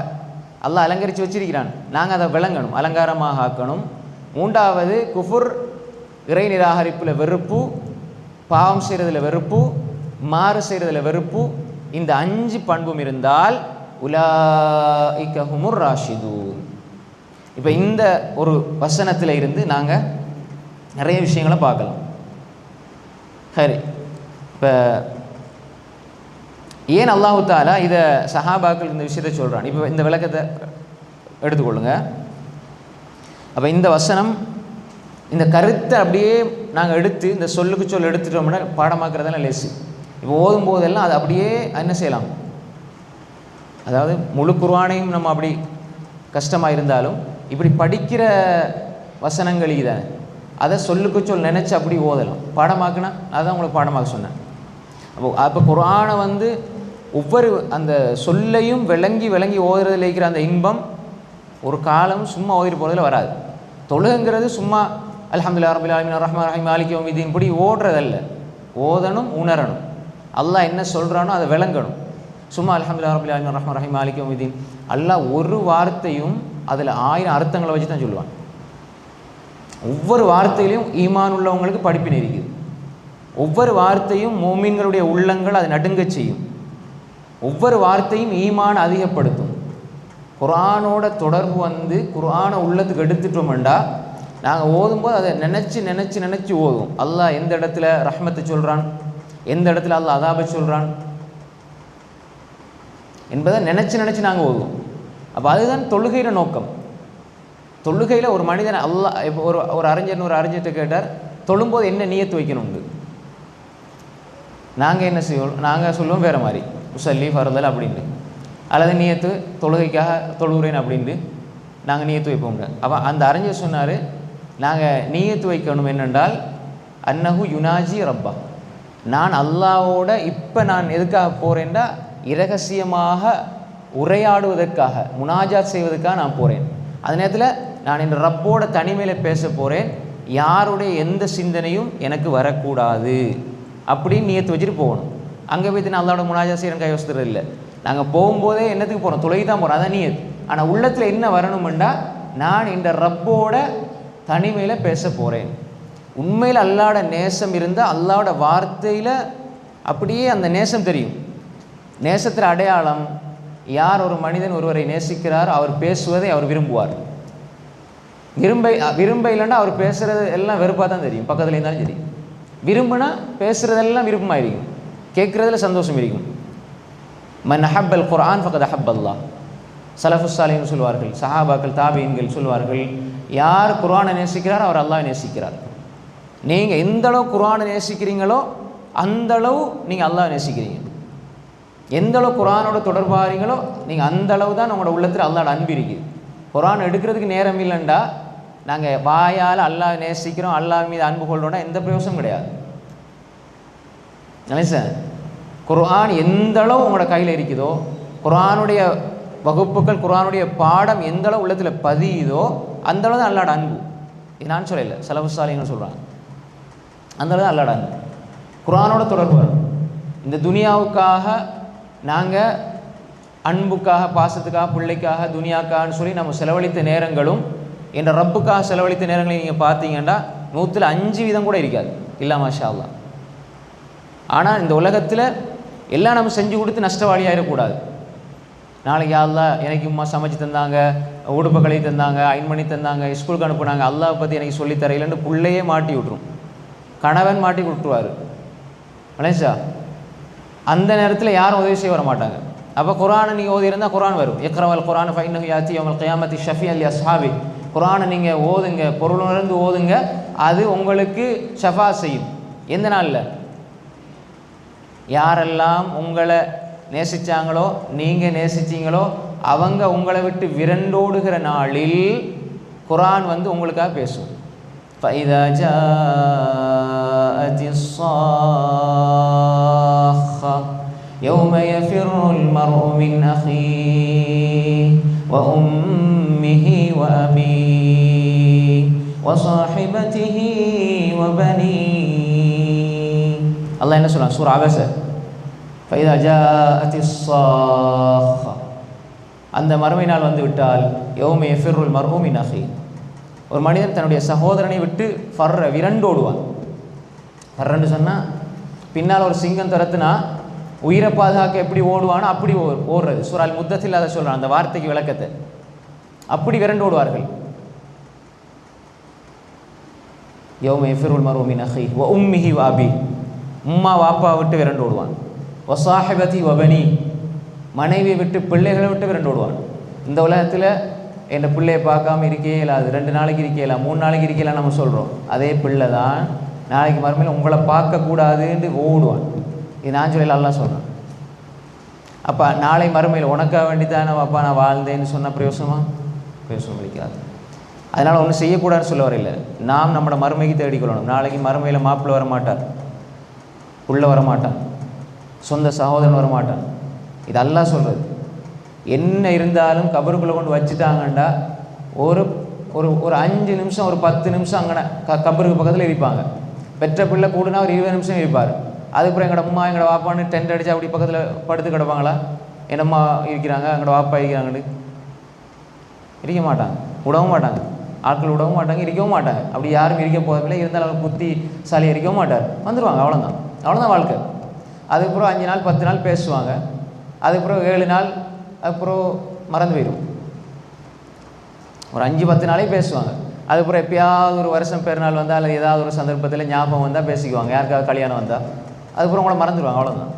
அல்லாஹ் அலங்கரித்து வச்சிருக்கிறான், நாங்கள் அதை விளங்கணும், அலங்காரமாக ஆக்கணும். மூன்றாவது குஃபுர் இறை நிராகரிப்பில் வெறுப்பு, பாவம் செய்கிறதுல வெறுப்பு, மாறு செய்கிறதுல வெறுப்பு. இந்த 5 பண்பும் இருந்தால் உலாஇக ஹுமுர் ராஷிதூன். இப்போ இந்த ஒரு வசனத்தில் இருந்து நாங்கள் நிறைய விஷயங்களை பார்க்கலாம். சரி, இப்போ ஏன் அல்லாஹு தாலா இதை சஹாபாக்கள் இந்த விஷயத்தை சொல்கிறான்? இப்போ இந்த விளக்கத்தை எடுத்துக்கொள்ளுங்க. அப்போ இந்த வசனம், இந்த கருத்தை அப்படியே நாங்கள் எடுத்து இந்த சொல்லுக்கு சொல் எடுத்துட்டோம்னா பாடமாக்குறதெல்லாம் லேசு. இப்போ ஓதும் போதெல்லாம் அது அப்படியே என்ன செய்யலாம், அதாவது முழு குர்ஆனையும் நம்ம அப்படி கஷ்டமாக இருந்தாலும் இப்படி படிக்கிற வசனங்கள் இதானே, அதை சொல்லுக்கு சொல் நினச்சி அப்படி ஓதலாம். பாடமாக்குனா அதுதான் உங்களுக்கு பாடமாக சொன்னேன். அப்போ குர்ஆனை வந்து ஒவ்வொரு அந்த சொல்லையும் விளங்கி ஓதுறதுல இருக்கிற அந்த இன்பம் ஒரு காலம் சும்மா ஓதிட்டு போகிறதுல வராது. தொழுகுங்கிறது சும்மா அல்ஹம்துலில்லாஹி ரப்பில் ஆலமீன் ரஹ்மான் ரஹீம் மாலிகி யௌமிddin இப்படி ஓடுறதல்ல. ஓதணும், உணரணும், அல்லாஹ் என்ன சொல்கிறானோ அதை விளங்கணும். சும்மா அல்ஹம்துலில்லாஹி ரப்பில் ஆலமீன் ரஹ்மான் ரஹீம் மாலிகி யௌமிddin அல்லாஹ் ஒரு வார்த்தையும் அதில் 1000 அர்த்தங்களை வச்சு தான் சொல்லுவான். ஒவ்வொரு வார்த்தையிலையும் ஈமான் உள்ளவங்களுக்கு படிப்பினை இருக்குது. ஒவ்வொரு வார்த்தையும் மோமீன்களுடைய உள்ளங்கள் அதை நடுங்க செய்யும். ஒவ்வொரு வார்த்தையும் ஈமான் அதிகப்படுத்தும். குர்ஆனோட தொடர்பு வந்து குர்ஆனை உள்ளத்துக்கு எடுத்துட்டோம்டா நாங்கள் ஓதும்போது அதை நினச்சி ஓதுவோம். அல்லாஹ் எந்த இடத்துல ரஹ்மத்தை சொல்கிறான், எந்த இடத்துல அல்லாஹ் அதாபை சொல்கிறான் என்பதை நினச்சி நாங்கள் ஓதுவோம். அப்போ அதுதான் தொழுகையில நோக்கம். தொழுகையில் ஒரு மனிதன் அல்லாஹ் இப்போ ஒரு அறிஞர்கிட்ட கேட்டார், தொழும்போது என்ன நியத்து வைக்கணும்னு. நாங்கள் என்ன செய்வோம், நாங்கள் சொல்லுவோம் வேறு மாதிரி, முசல்லி ஃபர்தல் அப்படின்ட்டு, அல்லது நியத்து தொழுகைக்காக தொழுகிறேன் அப்படின்ட்டு நாங்கள் நியத்து வைப்போங்க. அப்போ அந்த அறிஞர் சொன்னார், நாங்கள் நியத்து வைக்கணும் என்னென்றால் அன்னஹு யுனாஜி ரப்பா, நான் அல்லாவோட இப்போ நான் எதுக்காக போகிறேன்டா இரகசியமாக உரையாடுவதற்காக, முனாஜாத் செய்வதற்காக நான் போகிறேன். அந்த நேரத்தில் நான் என் ரப்போட தனிமையில் பேச போகிறேன், யாருடைய எந்த சிந்தனையும் எனக்கு வரக்கூடாது அப்படின்னு நியத்து வச்சுட்டு போகணும். அங்கே போய்த்து நான் அல்லாவோட முனாஜாத் செய்கிறேன் கை வசத்துறது இல்லை. நாங்கள் போகும்போதே என்னத்துக்கு போகிறோம், தொலைக்கு தான் போகிறோம், அதான் நியத். ஆனால் உள்ளத்தில் என்ன வரணுமெண்டா நான் இந்த ரப்போட தனிமையில் பேச போகிறேன். உண்மையில் அல்லாவோட நேசம் இருந்தால் அல்லாவோட வார்த்தையில் அப்படியே அந்த நேசம் தெரியும். நேசத்தில் அடையாளம், யார் ஒரு மனிதன் ஒருவரை நேசிக்கிறார் அவர் பேசுவதை அவர் விரும்புவார். விரும்ப இல்லைன்னா அவர் பேசுகிறது எல்லாம் வெறுப்பாக தான் தெரியும், பக்கத்தில் இருந்தாலும் சரி. விரும்புனா பேசுகிறதெல்லாம் விருப்பமாக இருக்கும், கேட்குறதுல சந்தோஷம் இருக்கும். மன் அஹப்பல் குர்ஆன் ஃபகத் அஹப்பல்லாஹ். சலஃபுஸ் சாலிஹீன் சொல்வார்கள், சஹாபாக்கள் தாபீன்கள் சொல்வார்கள், யார் குர்ஆனை நேசிக்கிறாரோ அவர் அல்லாஹ்வை நேசிக்கிறார். நீங்கள் எந்த அளவு குர்ஆனை நேசிக்கிறீங்களோ அந்த அளவு நீங்கள் அல்லாஹ்வை நேசிக்கிறீங்க. எந்த அளவு குர்ஆனோட தொடர்பாகிறீங்களோ நீங்கள் அந்த அளவு தான் உங்களோட உள்ளத்தில் அல்லாஹ்வோட அன்பு இருக்குது. குர்ஆன் எடுக்கிறதுக்கு நேரம் இல்லைண்டா நாங்கள் வாயால் அல்லாஹ் நேசிக்கிறோம், அல்லாஹ் மீது அன்பு கொள்கிறோம்னா எந்த பிரயோசனம் கிடையாது. சார், குர்ஆன் எந்த அளவு உங்களோட கையில் இருக்குதோ, குர்ஆனுடைய வகுப்புகள் குர்ஆனுடைய பாடம் எந்த அளவு உள்ளத்தில் பதியுதோ அந்த அளவு தான் அல்லாஹ்வோட அன்பு. இது நான் சொல்லலை, சலஃபுஸ் சாலிஹீன் சொல்கிறாங்க. அந்த அளவு தான் அல்லாஹ்வோட அன்பு. குர்ஆனோட தொடர்பு வரும். இந்த துனியாவுக்காக நாங்கள் அன்புக்காக, பாசத்துக்காக, பிள்ளைக்காக, துனியாக்கான்னு சொல்லி நம்ம செலவழித்த நேரங்களும் என்ற ரப்புக்காக செலவழித்த நேரங்களை நீங்கள் பார்த்தீங்கன்னா 100% கூட இருக்காது, இல்லா மாஷா அல்லாஹ். ஆனால் இந்த உலகத்தில் எல்லாம் நம்ம செஞ்சு கொடுத்து நஷ்டவாளியாகிடக்கூடாது. நாளைக்கு அல்லாஹ் எனக்கு உம்மா சமைச்சு தந்தாங்க, உடுப்பு கழுவி தந்தாங்க, அயன் பண்ணி தந்தாங்க, ஸ்கூலுக்கு அனுப்புனாங்க, அல்லாஹ் பற்றி எனக்கு சொல்லித்தரையிலன்னு பிள்ளையே மாட்டி விட்டுரும், கணவன் மாட்டி விட்டுருவார். மலேஷா அந்த நேரத்தில் யாரும் உதவி செய்ய வர மாட்டாங்க. அப்போ குர்ஆனை நீங்கள் ஓதி இருந்தால் குர்ஆன் வரும். இக்ரவல் குர்ஆன் ஃபஇன்னஹு யாத்தி யௌமல் கியாமத்தி ஷஃபியன் லி அஸ்ஹாபி. குர்ஆனை நீங்கள் ஓதுங்க, பொருளுணர்ந்து ஓதுங்க, அது உங்களுக்கு ஷஃபா செய்யும். எந்த நாளில்? யாரெல்லாம் உங்களை நேசித்தாங்களோ, நீங்கள் நேசிச்சிங்களோ, அவங்க உங்களை விட்டு விரண்டோடுகிற நாளில் குர்ஆன் வந்து உங்களுக்காக பேசும். ஃபஇதா ஜாஅத்திஸ் ஸாக்கா யௌம யஃபிருல் மர்உ மின் அஹீஹி வ உம்மிஹி வ அபீஹி வ ஸாஹிபதிஹி வ பனீஹி. அல்லாஹ் என்ன சொல்றான்? சூரா அபஸ. ஃபஇதா ஜாஅத்திஸ் ஸாக்கா, அந்த மறுமை நாள் வந்து விட்டால், யௌம யஃபிருல் மர்உ மின் அஹீஹி, ஒரு மனிதன் தன்னுடைய சகோதரனை விட்டு விரண்டோடுவான். ஃபர்ரன்னு சொன்னால் பின்னால் ஒரு சிங்கம் துரத்துனா உயிரை பாதுகாக்க எப்படி ஓடுவானோ அப்படி ஓடுறது. சூரா அல் முத்தத்தில் அதை சொல்கிறான், அந்த வார்த்தைக்கு விளக்கத்தை. அப்படி விரண்டோடுவார்கள். யௌம யஃபிருல் மர்உ மின் அஹீஹி வ உம்மிஹி வ அபீஹி, உம்மா வாப்பா விட்டு விரண்டோடுவான். வ ஸாஹிபதி வ பனீ, மனைவியை விட்டு பிள்ளைகளை விட்டு விரண்டோடுவான். இந்த உலகத்தில் என் பிள்ளையை பார்க்காம இருக்கே இல்லாது, 2 நாளைக்கு இருக்கேலாம், 3 நாளைக்கு இருக்கேலாம் நம்ம சொல்கிறோம். அதே பிள்ளை தான் நாளைக்கு மறுமையில் உங்களை பார்க்கக்கூடாதுன்னு ஓடுவான். இது நான் சொல்லல, அல்லாஹ் சொல்கிறேன். அப்போ நாளை மறுமையில் உனக்காக வேண்டித்தானே அப்பா நான் வாழ்ந்தேன்னு சொன்னால் பிரயோசனமாக பிரயோசனம் அளிக்காது. அதனால் ஒன்றும் செய்யக்கூடாதுன்னு சொல்ல வரையில்லை. நாம் நம்மளோட மறுமைக்கு தேடிக்கொள்ளணும். நாளைக்கு மறுமையில் மாப்பிள்ளை வரமாட்டார், புள்ள வரமாட்டான், சொந்த சகோதரன் வரமாட்டான். இது அல்லாஹ் சொல்கிறது. என்ன இருந்தாலும் கபருக்குள்ளே கொண்டு வச்சுட்டாங்கண்டா ஒரு ஒரு ஒரு 5 நிமிஷம், ஒரு 10 நிமிஷம் அங்கே கபருக்கு பக்கத்தில் இருப்பாங்க. பெற்ற பிள்ளை கூடுனா ஒரு 20 நிமிஷம் இருப்பார். அதுக்கப்புறம் எங்களோட அம்மா எங்களோட வாப்பான்னு டென்ட் அடித்து அப்படி பக்கத்தில் படுத்து கிடப்பாங்களா? என்னம்மா இருக்கிறாங்க, எங்களோட வாப்பா இருக்கிறாங்கன்னு இருக்க மாட்டாங்க, விடவும் மாட்டாங்க. ஆட்கள் விடவும் மாட்டாங்க, இருக்கவும் மாட்டாங்க. அப்படி யாரும் இருக்க போவதில்லை. இருந்தாலும் அவர் புத்திசாலி இருக்கவும் மாட்டார், வந்துடுவாங்க. அவ்வளோதான் வாழ்க்கை. அதுக்கப்புறம் 5 நாள் 10 நாள் பேசுவாங்க, அதுக்கப்புறம் 7 நாள், அதுக்கப்புறம் மறந்து போயிடும். ஒரு 5-10 நாளே பேசுவாங்க. அதுக்கப்புறம் எப்பயாவது ஒரு வருஷம் பெருநாள் வந்தால் அல்லது ஏதாவது ஒரு சந்தர்ப்பத்தில் ஞாபகம் வந்தால் பேசிக்குவாங்க, யாருக்காவது கல்யாணம் வந்தால். அதுக்கப்புறம் உங்களை மறந்துடுவாங்க. அவ்வளோதான்.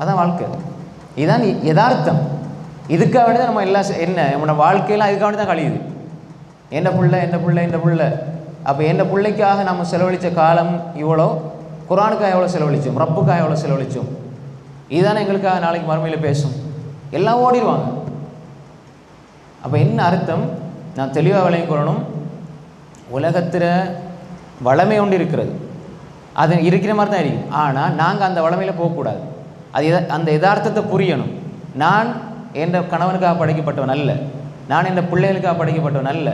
அதான் வாழ்க்கை. இதுதான் யதார்த்தம். இதுக்காக வேண்டி தான் நம்ம நம்மளோட வாழ்க்கையெல்லாம் இதுக்காக வேண்டி தான் கழியுது. என்ன புள்ள. அப்போ என்ன பிள்ளைக்காக நம்ம செலவழித்த காலம் இவ்வளோ, குர்ஆனுக்காக எவ்வளோ செலவழித்தோம், ரப்புக்காக எவ்வளோ செலவழித்தோம். இதுதானே எங்களுக்காக நாளைக்கு மறுமையில் பேசும். எல்லாம் ஓடிடுவாங்க. அப்போ என்ன அர்த்தம்? நான் தெளிவாக விளங்கிக் கொள்ளணும். உலகத்தில் வளமை ஒன்று இருக்கிறது, அது இருக்கிற மாதிரி தான் இருக்கும். ஆனால் நாங்கள் அந்த வளமையில் போகக்கூடாது. அந்த யதார்த்தத்தை புரியணும். நான் என் கணவனுக்காக படைக்கப்பட்டவன் அல்ல, நான் என் பிள்ளைகளுக்காக படைக்கப்பட்டவன் அல்ல,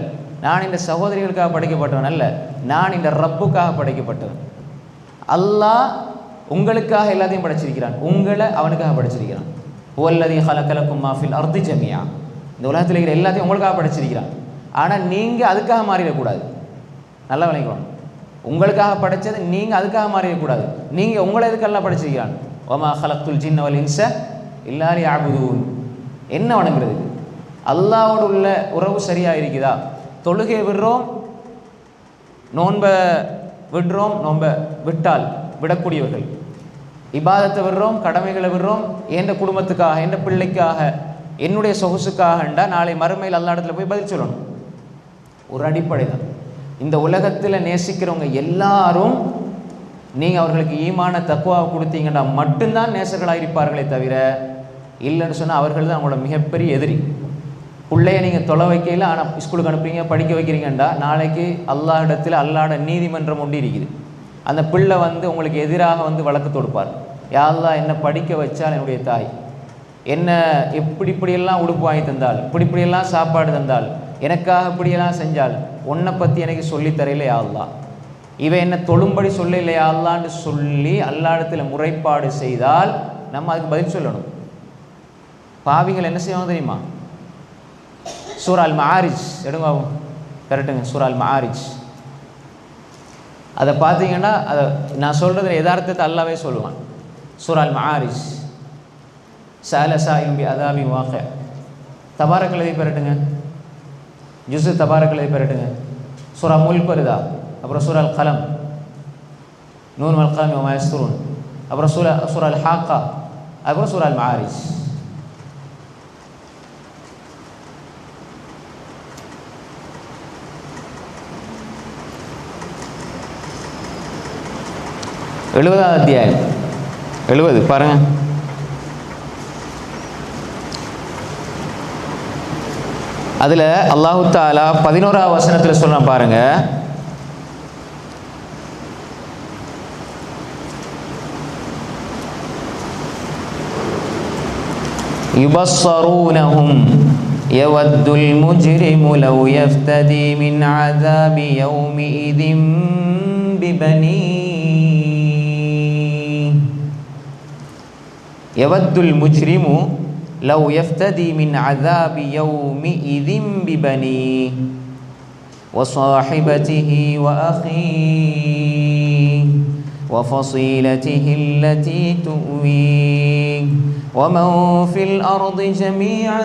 நான் இந்த சகோதரிகளுக்காக படைக்கப்பட்டவன் அல்ல, நான் இந்த ரப்புக்காக படைக்கப்பட்டவன். அல்லாஹ் உங்களுக்காக எல்லாத்தையும் படைச்சிருக்கிறான், உங்களை அவனுக்காக படைச்சிருக்கிறான். வல்லதி ஹலகலக்கும் மா ஃபில் அர்தி ஜமியா, இந்த உலகத்தில் இருக்கிற எல்லாத்தையும் உங்களுக்காக படைச்சிருக்கிறான். ஆனால் நீங்கள் அதுக்காக மாறிடக்கூடாது. நல்லா விளங்கிக்கணும். உங்களுக்காக படைச்சது நீங்கள் அதுக்காக மாறிடக்கூடாது. நீங்கள் உங்களை எதுக்கெல்லாம் படைச்சிருக்கிறான். வமா ஹலக்துல் ஜின்ன வல் இன்ஸ இல்லா லியஅபுதூன். என்ன வணங்குறது? அல்லாஹ்வோடு உள்ள உறவு சரியாக இருக்குதா? தொழுகை விடுறோம், நோன்பை விடுறோம், நோன்பை விட்டால் விடக்கூடியவர்கள். இபாதத்தை விடுறோம், கடமைகளை விடுறோம், என் குடும்பத்துக்காக, என் பிள்ளைக்காக, என்னுடைய சொகுசுக்காகண்டா நாளை மறுமையில் அல்லா இடத்துல போய் பதில் சொல்லணும். ஒரு அடிப்படை தான். இந்த உலகத்தில் நேசிக்கிறவங்க எல்லாரும் நீங்கள் அவர்களுக்கு ஈமான தக்குவாவை கொடுத்தீங்கன்னா மட்டும்தான் நேசர்களாக இருப்பார்களே தவிர, இல்லைன்னு சொன்னால் அவர்கள் தான் அவங்களோட மிகப்பெரிய எதிரி. பிள்ளைய நீங்கள் தொலை வைக்கையில், ஆனால் ஸ்கூலுக்கு அனுப்புறீங்க, படிக்க வைக்கிறீங்கண்டா நாளைக்கு அல்லாஹ் இடத்துல அல்லாஹ்வோட நீதிமன்றம் ஒன்று இருக்குது. அந்த பிள்ளை உங்களுக்கு எதிராக வழக்கு தொடுப்பார். யா அல்லாஹ் என்னை படிக்க வச்சால் என்னுடைய தாய், என்ன இப்படியெல்லாம் உடுப்பு வாங்கி தந்தால், இப்படியெல்லாம் சாப்பாடு தந்தால், எனக்காக இப்படியெல்லாம் செஞ்சால், உன்னை பற்றி எனக்கு சொல்லித்தரையில யா அல்லாஹ், இவன் என்ன தொழும்படி சொல்ல இல்லையா அல்லான்னு சொல்லி அல்லாஹ்விடத்தில் முறைப்பாடு செய்தால் நம்ம அதுக்கு பதில் சொல்லணும். பாவிகள் என்ன செய்வாங்க தெரியுமா? சூரா அல் மஆரிஜ் எடுங்க, கரெக்டுங்க, சூரா அல் மஆரிஜ். அதை பார்த்தீங்கன்னா அதை நான் சொல்கிறதுல யதார்த்தத்தை அல்லாவே சொல்லுவான். சூரா அல் மஆரிஜ், சஅல ஸாயிலுன் பிஅதாபின் வாक़ி. தபாரக் லதி பெறட்டுங்க, ஜுஸு தபாரக் லதி பெறட்டுங்க. சூரா முல்க் வருதா, அப்புறம் சூரா அல் கலம், நூன் வல் கலம் வமா யஸ்துரூன், அப்புறம் சூரா அல் ஹாக்கா, அப்புறம் சூரா அல் மஆரிஜ். எழுபதாவது அத்தியாயம், 70 பாருங்க. அதில் அல்லாஹு தஆலா 11ஆவது வசனத்தில் சொல்ல பாருங்க. யுபஸ்ஸரூனஹும் யவத்துல் முஜ்ரிமு லவ் யஃப்ததி மின் அஸாபி யௌமிஇதின் பிபனீ. யவத்துல் முஜ்ரிமு லவ் யஃப்ததி மின் அஸாபி யௌமிஇதின் பிபனீ வஸாஹிபதிஹி வஅഖீஹி வஃஸீலதிஹி அல்லதி துவீஹி ومن في الأرض جميعا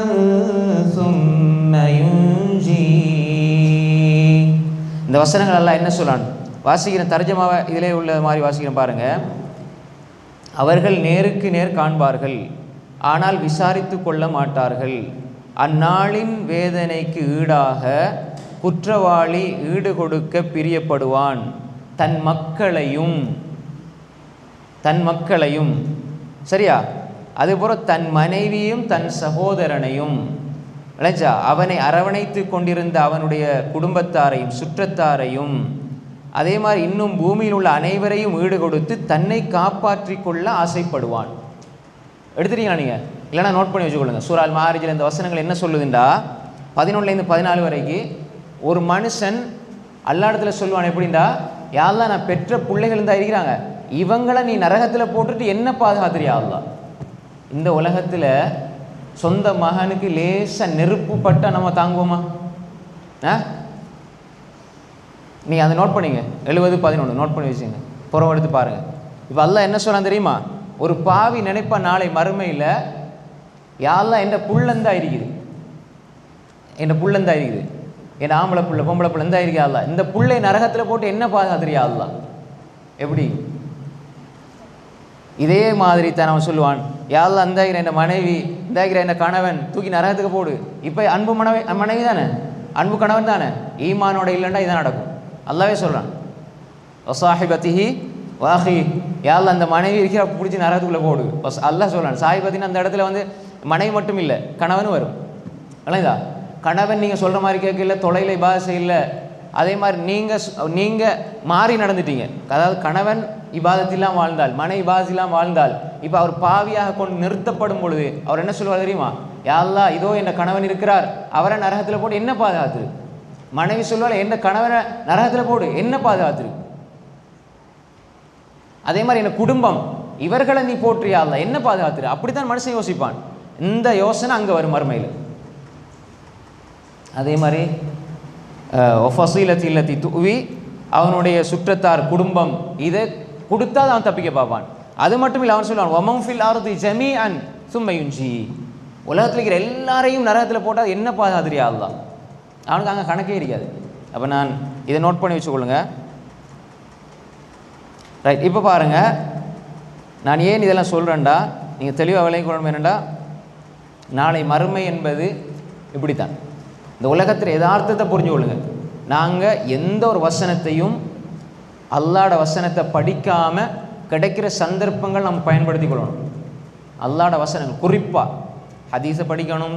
ثم ينجيه. இந்த வசனங்கள் எல்லாம் என்ன சொல்றான் வாசிக்கிற தர்ஜமாவை இதிலே உள்ள மாதிரி வாசிக்கிற பாருங்க. அவர்கள் நேருக்கு நேர் காண்பார்கள், ஆனால் விசாரித்து கொள்ள மாட்டார்கள். அந்நாளின் வேதனைக்கு ஈடாக குற்றவாளி ஈடு கொடுக்க பிரியப்படுவான். தன் மக்களையும் சரியா, அதுபோல தன் மனைவியும் தன் சகோதரனையும் விளைஞ்சா அவனை அரவணைத்து கொண்டிருந்த அவனுடைய குடும்பத்தாரையும் சுற்றத்தாரையும், அதே மாதிரி இன்னும் பூமியில் உள்ள அனைவரையும் ஈடு கொடுத்து தன்னை காப்பாற்றி கொள்ள ஆசைப்படுவான். எடுத்துட்டீங்களா நீங்கள்? இல்லைனா நோட் பண்ணி வச்சுக்கொள்ளுங்க. சூரா அல் மஆரிஜில் இந்த வசனங்கள் என்ன சொல்லுதுண்டா, 11லேருந்து 14 வரைக்கும் ஒரு மனுஷன் அல்லாஹ்விடத்தில் சொல்லுவான். எப்படின்னா, யா அல்லாஹ் நான் பெற்ற பிள்ளைகள் தான் இருக்கிறாங்க, இவங்களை நீ நரகத்தில் போட்டுட்டு என்ன பாதுகாத்துறியா அல்லாஹ்? இந்த உலகத்தில் சொந்த மகனுக்கு லேசாக நெருப்பு பட்டால் நம்ம தாங்குவோமா? நீங்கள் அதை நோட் பண்ணிங்க, 70-11 நோட் பண்ணி வச்சுங்க, புறம் எடுத்து பாருங்கள். இப்போ அல்லாஹ் என்ன சொன்னான் தெரியுமா? ஒரு பாவி நினைப்பா நாளை மறுமையில், யா அல்லாஹ் என் புள்ளந்தா இருக்குது, என் புள்ளந்தா இருக்குது, என் ஆம்பளை புள்ள பொம்பளை புள்ள எந்தா இருக்கா அல்லாஹ், இந்த புள்ளை நரகத்தில் போட்டு என்ன பாதுகாத்துறியா அல்லாஹ்? எப்படி? இதே மாதிரி தான் அவன் சொல்லுவான், யா அல்லாஹ் இந்தாகிற என் மனைவி, இந்தாகிற என் கணவன் தூக்கி நரகத்துக்கு போடு. இப்போ அன்பு மனைவி தானே, அன்பு கணவன் தானே, ஈமானோட இல்லைன்னா இதான் நடக்கும். அல்லாவே சொல்கிறான், வசாஹிபத்திஹி வாஹி, யா அல்லாஹ் அந்த மனைவி இருக்கிற பிடிச்சி நரகத்துக்குள்ளே போடு. அல்லாஹ் சொல்கிறான். சாஹிபத்தின்னு அந்த இடத்துல வந்து மனைவி மட்டும் இல்லை, கணவனும் வரும். இல்லைதா? கணவன் நீங்கள் சொல்கிற மாதிரி கேட்கல, தொலைலை இபாதத் இல்லை. அதே மாதிரி நீங்கள் மாறி நடந்துட்டீங்க. அதாவது கணவன் இபாதத்திலாம் வாழ்ந்தால், மனைவி இபாதத்திலாம் வாழ்ந்தால், இப்போ அவர் பாவியாக கொண்டு நிறுத்தப்படும் பொழுது அவர் என்ன சொல்லுவார் தெரியுமா? யா அல்லாஹ் இதோ என் கணவன் இருக்கிறார், அவரை நரகத்தில் போட்டு என்ன பாதுகாத்துரு. மனைவி சொல்லுவாள், என் கணவனை நரகத்தில் போடு, என்ன பாதுகாத்துரு. அதே மாதிரி என் குடும்பம், இவர்களை நீ போற்றியா அல்லாஹ், என்ன பாதுகாத்துரு. அப்படித்தான் மனுஷன் யோசிப்பான். இந்த யோசனை அங்கே வரும் மறுமையில். அதே மாதிரி ஒஃபசீலத்தி இல்லத்தி துவி, அவனுடைய சுற்றத்தார் குடும்பம், இதை கொடுத்தா அவன் தப்பிக்க பார்ப்பான். அது மட்டும் இல்லை, அவன் சொல்லுவான் ஒமஃபில் ஆர்தி ஜமீஅன் சும்ம யுன்ஜி, உலகத்தில் இருக்கிற எல்லாரையும் நரகத்தில் போட்டால் என்ன பாதுகாத்துறியா அல்லாஹ். அவனுக்கு அங்கே கணக்கே இருக்காது. அப்போ நான் இதை நோட் பண்ணி வச்சுக்கொள்ளுங்க. ரைட், இப்போ பாருங்கள், நான் ஏன் இதெல்லாம் சொல்கிறேன்டா, நீங்கள் தெளிவாக விளங்கிக் கொள்ளணும். என்னென்னா, நாளை மறுமை என்பது இப்படித்தான். இந்த உலகத்தில் யதார்த்தத்தை புரிஞ்சு கொள்ளுங்க. நாங்கள் எந்த ஒரு வசனத்தையும் அல்லாஹ்வோட வசனத்தை படிக்காமல் கிடைக்கிற சந்தர்ப்பங்கள் நம்ம பயன்படுத்தி கொள்ளணும். அல்லாஹ்வோட வசனங்கள், குறிப்பாக ஹதீஸை படிக்கணும்,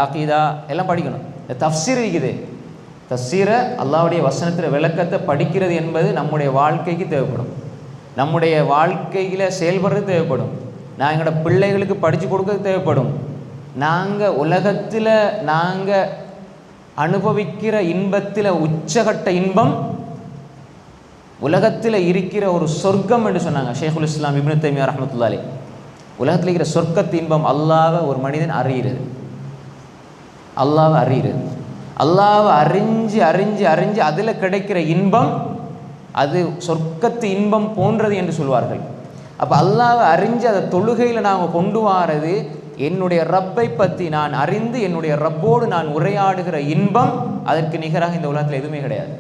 அகீதா எல்லாம் படிக்கணும். இந்த தஃப்சீர் இருக்குது, தஃப்சீரை அல்லாஹ்வுடைய வசனத்தில் விளக்கத்தை படிக்கிறது என்பது நம்முடைய வாழ்க்கைக்கு தேவைப்படும், நம்முடைய வாழ்க்கையில் செயல்படுறது தேவைப்படும், நான் எங்களோட பிள்ளைகளுக்கு படித்து கொடுக்கறது தேவைப்படும். நாங்கள் உலகத்தில் நாங்கள் அனுபவிக்கிற இன்பத்தில் உச்சகட்ட இன்பம் உலகத்தில் இருக்கிற ஒரு சொர்க்கம் என்று சொன்னாங்க ஷேகுல் இஸ்லாம் இப்னு தைமியா ரஹ்மத்துல்லாஹி அலைஹி. உலகத்தில் இருக்கிற சொர்க்கத்து இன்பம் அல்லாஹ்வை ஒரு மனிதன் அறிகிறது, அல்லாஹ்வை அறிகிறது. அல்லாஹ்வை அறிஞ்சு அறிஞ்சு அறிஞ்சு அதில் கிடைக்கிற இன்பம் அது சொர்க்கத்து இன்பம் போன்றது என்று சொல்வார்கள். அப்போ அல்லாஹ்வை அறிஞ்சு அதை தொழுகையில் நாங்கள் கொண்டு வாரது, என்னுடைய ரப்பை பற்றி நான் அறிந்து என்னுடைய ரப்போடு நான் உரையாடுகிற இன்பம், அதற்கு நிகராக இந்த உலகத்தில் எதுவுமே கிடையாது.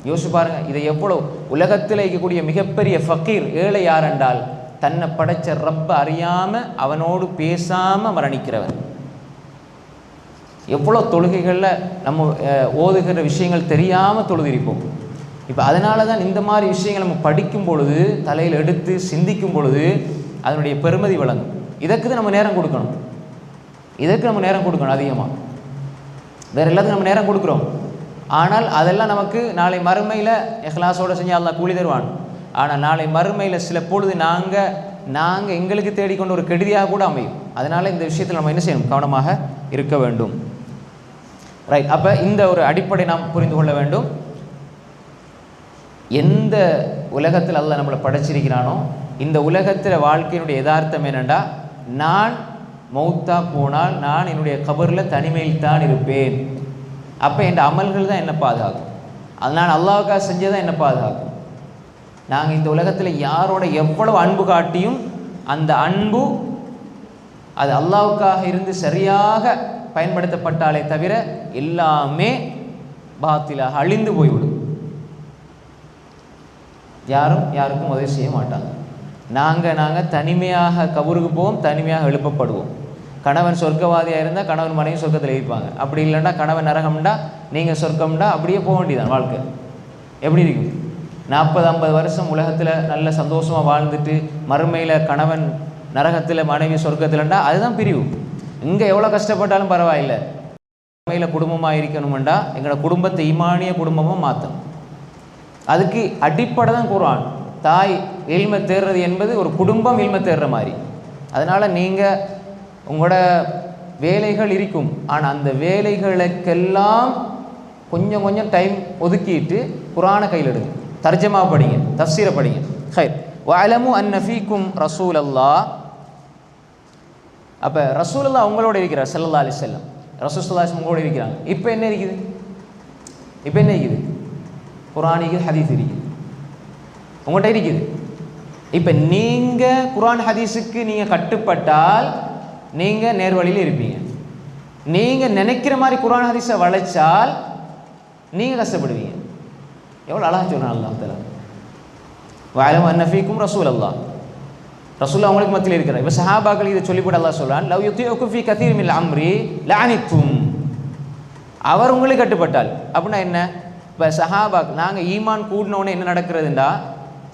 யோசிச்சு பாருங்கள், இதை எவ்வளோ உலகத்தில் இருக்கக்கூடிய மிகப்பெரிய ஃபக்கீர், ஏழை யார் என்றால் தன்னை படைச்ச ரப்பை அறியாமல் அவனோடு பேசாமல் மரணிக்கிறவன். எவ்வளோ தொழுகைகளில் நம்ம ஓதுகிற விஷயங்கள் தெரியாமல் தொழுதிருப்போம். இப்போ அதனால தான் இந்த மாதிரி விஷயங்கள் நம்ம படிக்கும் பொழுது, தலையில் எடுத்து சிந்திக்கும் பொழுது அதனுடைய பெருமதி வழங்கும். இதற்கு தான் நம்ம நேரம் கொடுக்கணும், இதற்கு நம்ம நேரம் கொடுக்கணும் அதிகமாக. வேறு எல்லாத்துக்கும் நம்ம நேரம் கொடுக்குறோம், ஆனால் அதெல்லாம் நமக்கு நாளை மறுமையில் இஹ்லாஸோடு செஞ்சு அல்லாஹ் கூலி தருவான். ஆனால் நாளை மறுமையில் சில பொழுது நாங்கள் எங்களுக்கு தேடிக்கொண்டு ஒரு கெடுதியாக கூட அமையும். அதனால் இந்த விஷயத்தில் நம்ம என்ன செய்யணும், கவனமாக இருக்க வேண்டும். ரைட், அப்போ இந்த ஒரு அடிப்படை நாம் புரிந்து கொள்ள வேண்டும். எந்த உலகத்தில் அல்லாஹ் நம்மளை படைச்சிருக்கிறானோ, இந்த உலகத்தில் வாழ்க்கையினுடைய யதார்த்தம் என்னென்னா, நான் மௌத்தா போனால் நான் என்னுடைய கபரில் தனிமையில் தான் இருப்பேன். அப்போ என் அமல்கள் தான் என்ன பாதுகாக்கும், அது நான் அல்லாஹ்வுக்காக செஞ்சதான் என்ன பாதுகாக்கும். நாங்கள் இந்த உலகத்தில் யாரோட எவ்வளவு அன்பு காட்டியும் அந்த அன்பு அது அல்லாஹ்வுக்காக இருந்து சரியாக பயன்படுத்தப்பட்டாலே தவிர எல்லாமே பாத்திலாக அழிந்து போய்விடும். யாருக்கும் உதவி செய்ய மாட்டாங்க. நாங்கள் தனிமையாக கபருக்கு போவோம், தனிமையாக எழுப்பப்படுவோம். கணவன் சொர்க்கவாதியாக இருந்தால் கணவன் மனைவி சொர்க்கத்தில் இருப்பாங்க. அப்படி இல்லைன்னா கணவன் நரகம்டா நீங்கள் சொர்க்கம்டா, அப்படியே போக வேண்டியதான் வாழ்க்கை. எப்படி இருக்கும்? 40-50 வருஷம் உலகத்தில் நல்ல சந்தோஷமாக வாழ்ந்துட்டு மறுமையில் கணவன் நரகத்தில் மனைவி சொர்க்கத்தில்ண்டா அதுதான் பிரிவு. இங்கே எவ்வளோ கஷ்டப்பட்டாலும் பரவாயில்லை, மறுமையில் குடும்பமாக இருக்கணுமெண்டா எங்களோட குடும்பத்தை ஈமானிய குடும்பமாக மாற்றணும். அதுக்கு அடிப்படை தான் குர்ஆன். தாய் இல்மை தேடுறது என்பது ஒரு குடும்பம் இல்மை தேடுற மாதிரி. அதனால் நீங்கள் உங்களோட வேலைகள் இருக்கும், ஆனால் அந்த வேலைகளுக்கெல்லாம் கொஞ்சம் கொஞ்சம் டைம் ஒதுக்கிட்டு குர்ஆனை கையில் எடுங்க, தர்ஜமா படிங்க, தஃப்சீரை படிங்க. ஹைர் வஅலமு அன்ன ஃபீக்கும் ரசூலல்லாஹ். அப்போ ரசூலுல்லாஹ் உங்களோட இருக்கிறார் ஸல்லல்லாஹு அலைஹி வஸல்லம். ரசூல் ஸல்லல்லாஹு அலைஹி வஸல்லம் உங்களோட இருக்கிறாங்க. இப்போ என்ன இருக்குது? குர்ஆனுக்கு ஹதீஸ் இருக்குது, உங்கள்கிட்ட இருக்குது. இப்போ நீங்கள் குர்ஆன் ஹதீஸுக்கு நீங்கள் கட்டுப்பட்டால் நீங்கள் நேர்வழியில் இருப்பீங்க. நீங்கள் நினைக்கிற மாதிரி குர்ஆன் ஹதீஸை வளைச்சால் நீங்கள் கஷ்டப்படுவீங்க. எவ்வளோ அழகாக சொல்கிறான் அல்லாஹ் தஆலா, வஅலமு அன்ன ஃபீக்கும் ரசூலல்லாஹ், ரசூலுல்லாஹ் அவங்களுக்கு மத்தியில் இருக்கிறார். இப்போ சஹாபாக்கள் இதை சொல்லிவிட்டு அல்லாஹ் சொல்கிறான், லவ் யுத்தியுக்கும் ஃபீ கதீர் மினல் அம்ரி லஅனித்தும், அவர் உங்களுக்கு கட்டுப்பட்டால். அப்படின்னா என்ன? இப்போ சஹாபாக்கள் நாங்கள் ஈமான் கூடினோடனே என்ன நடக்கிறதுண்டா,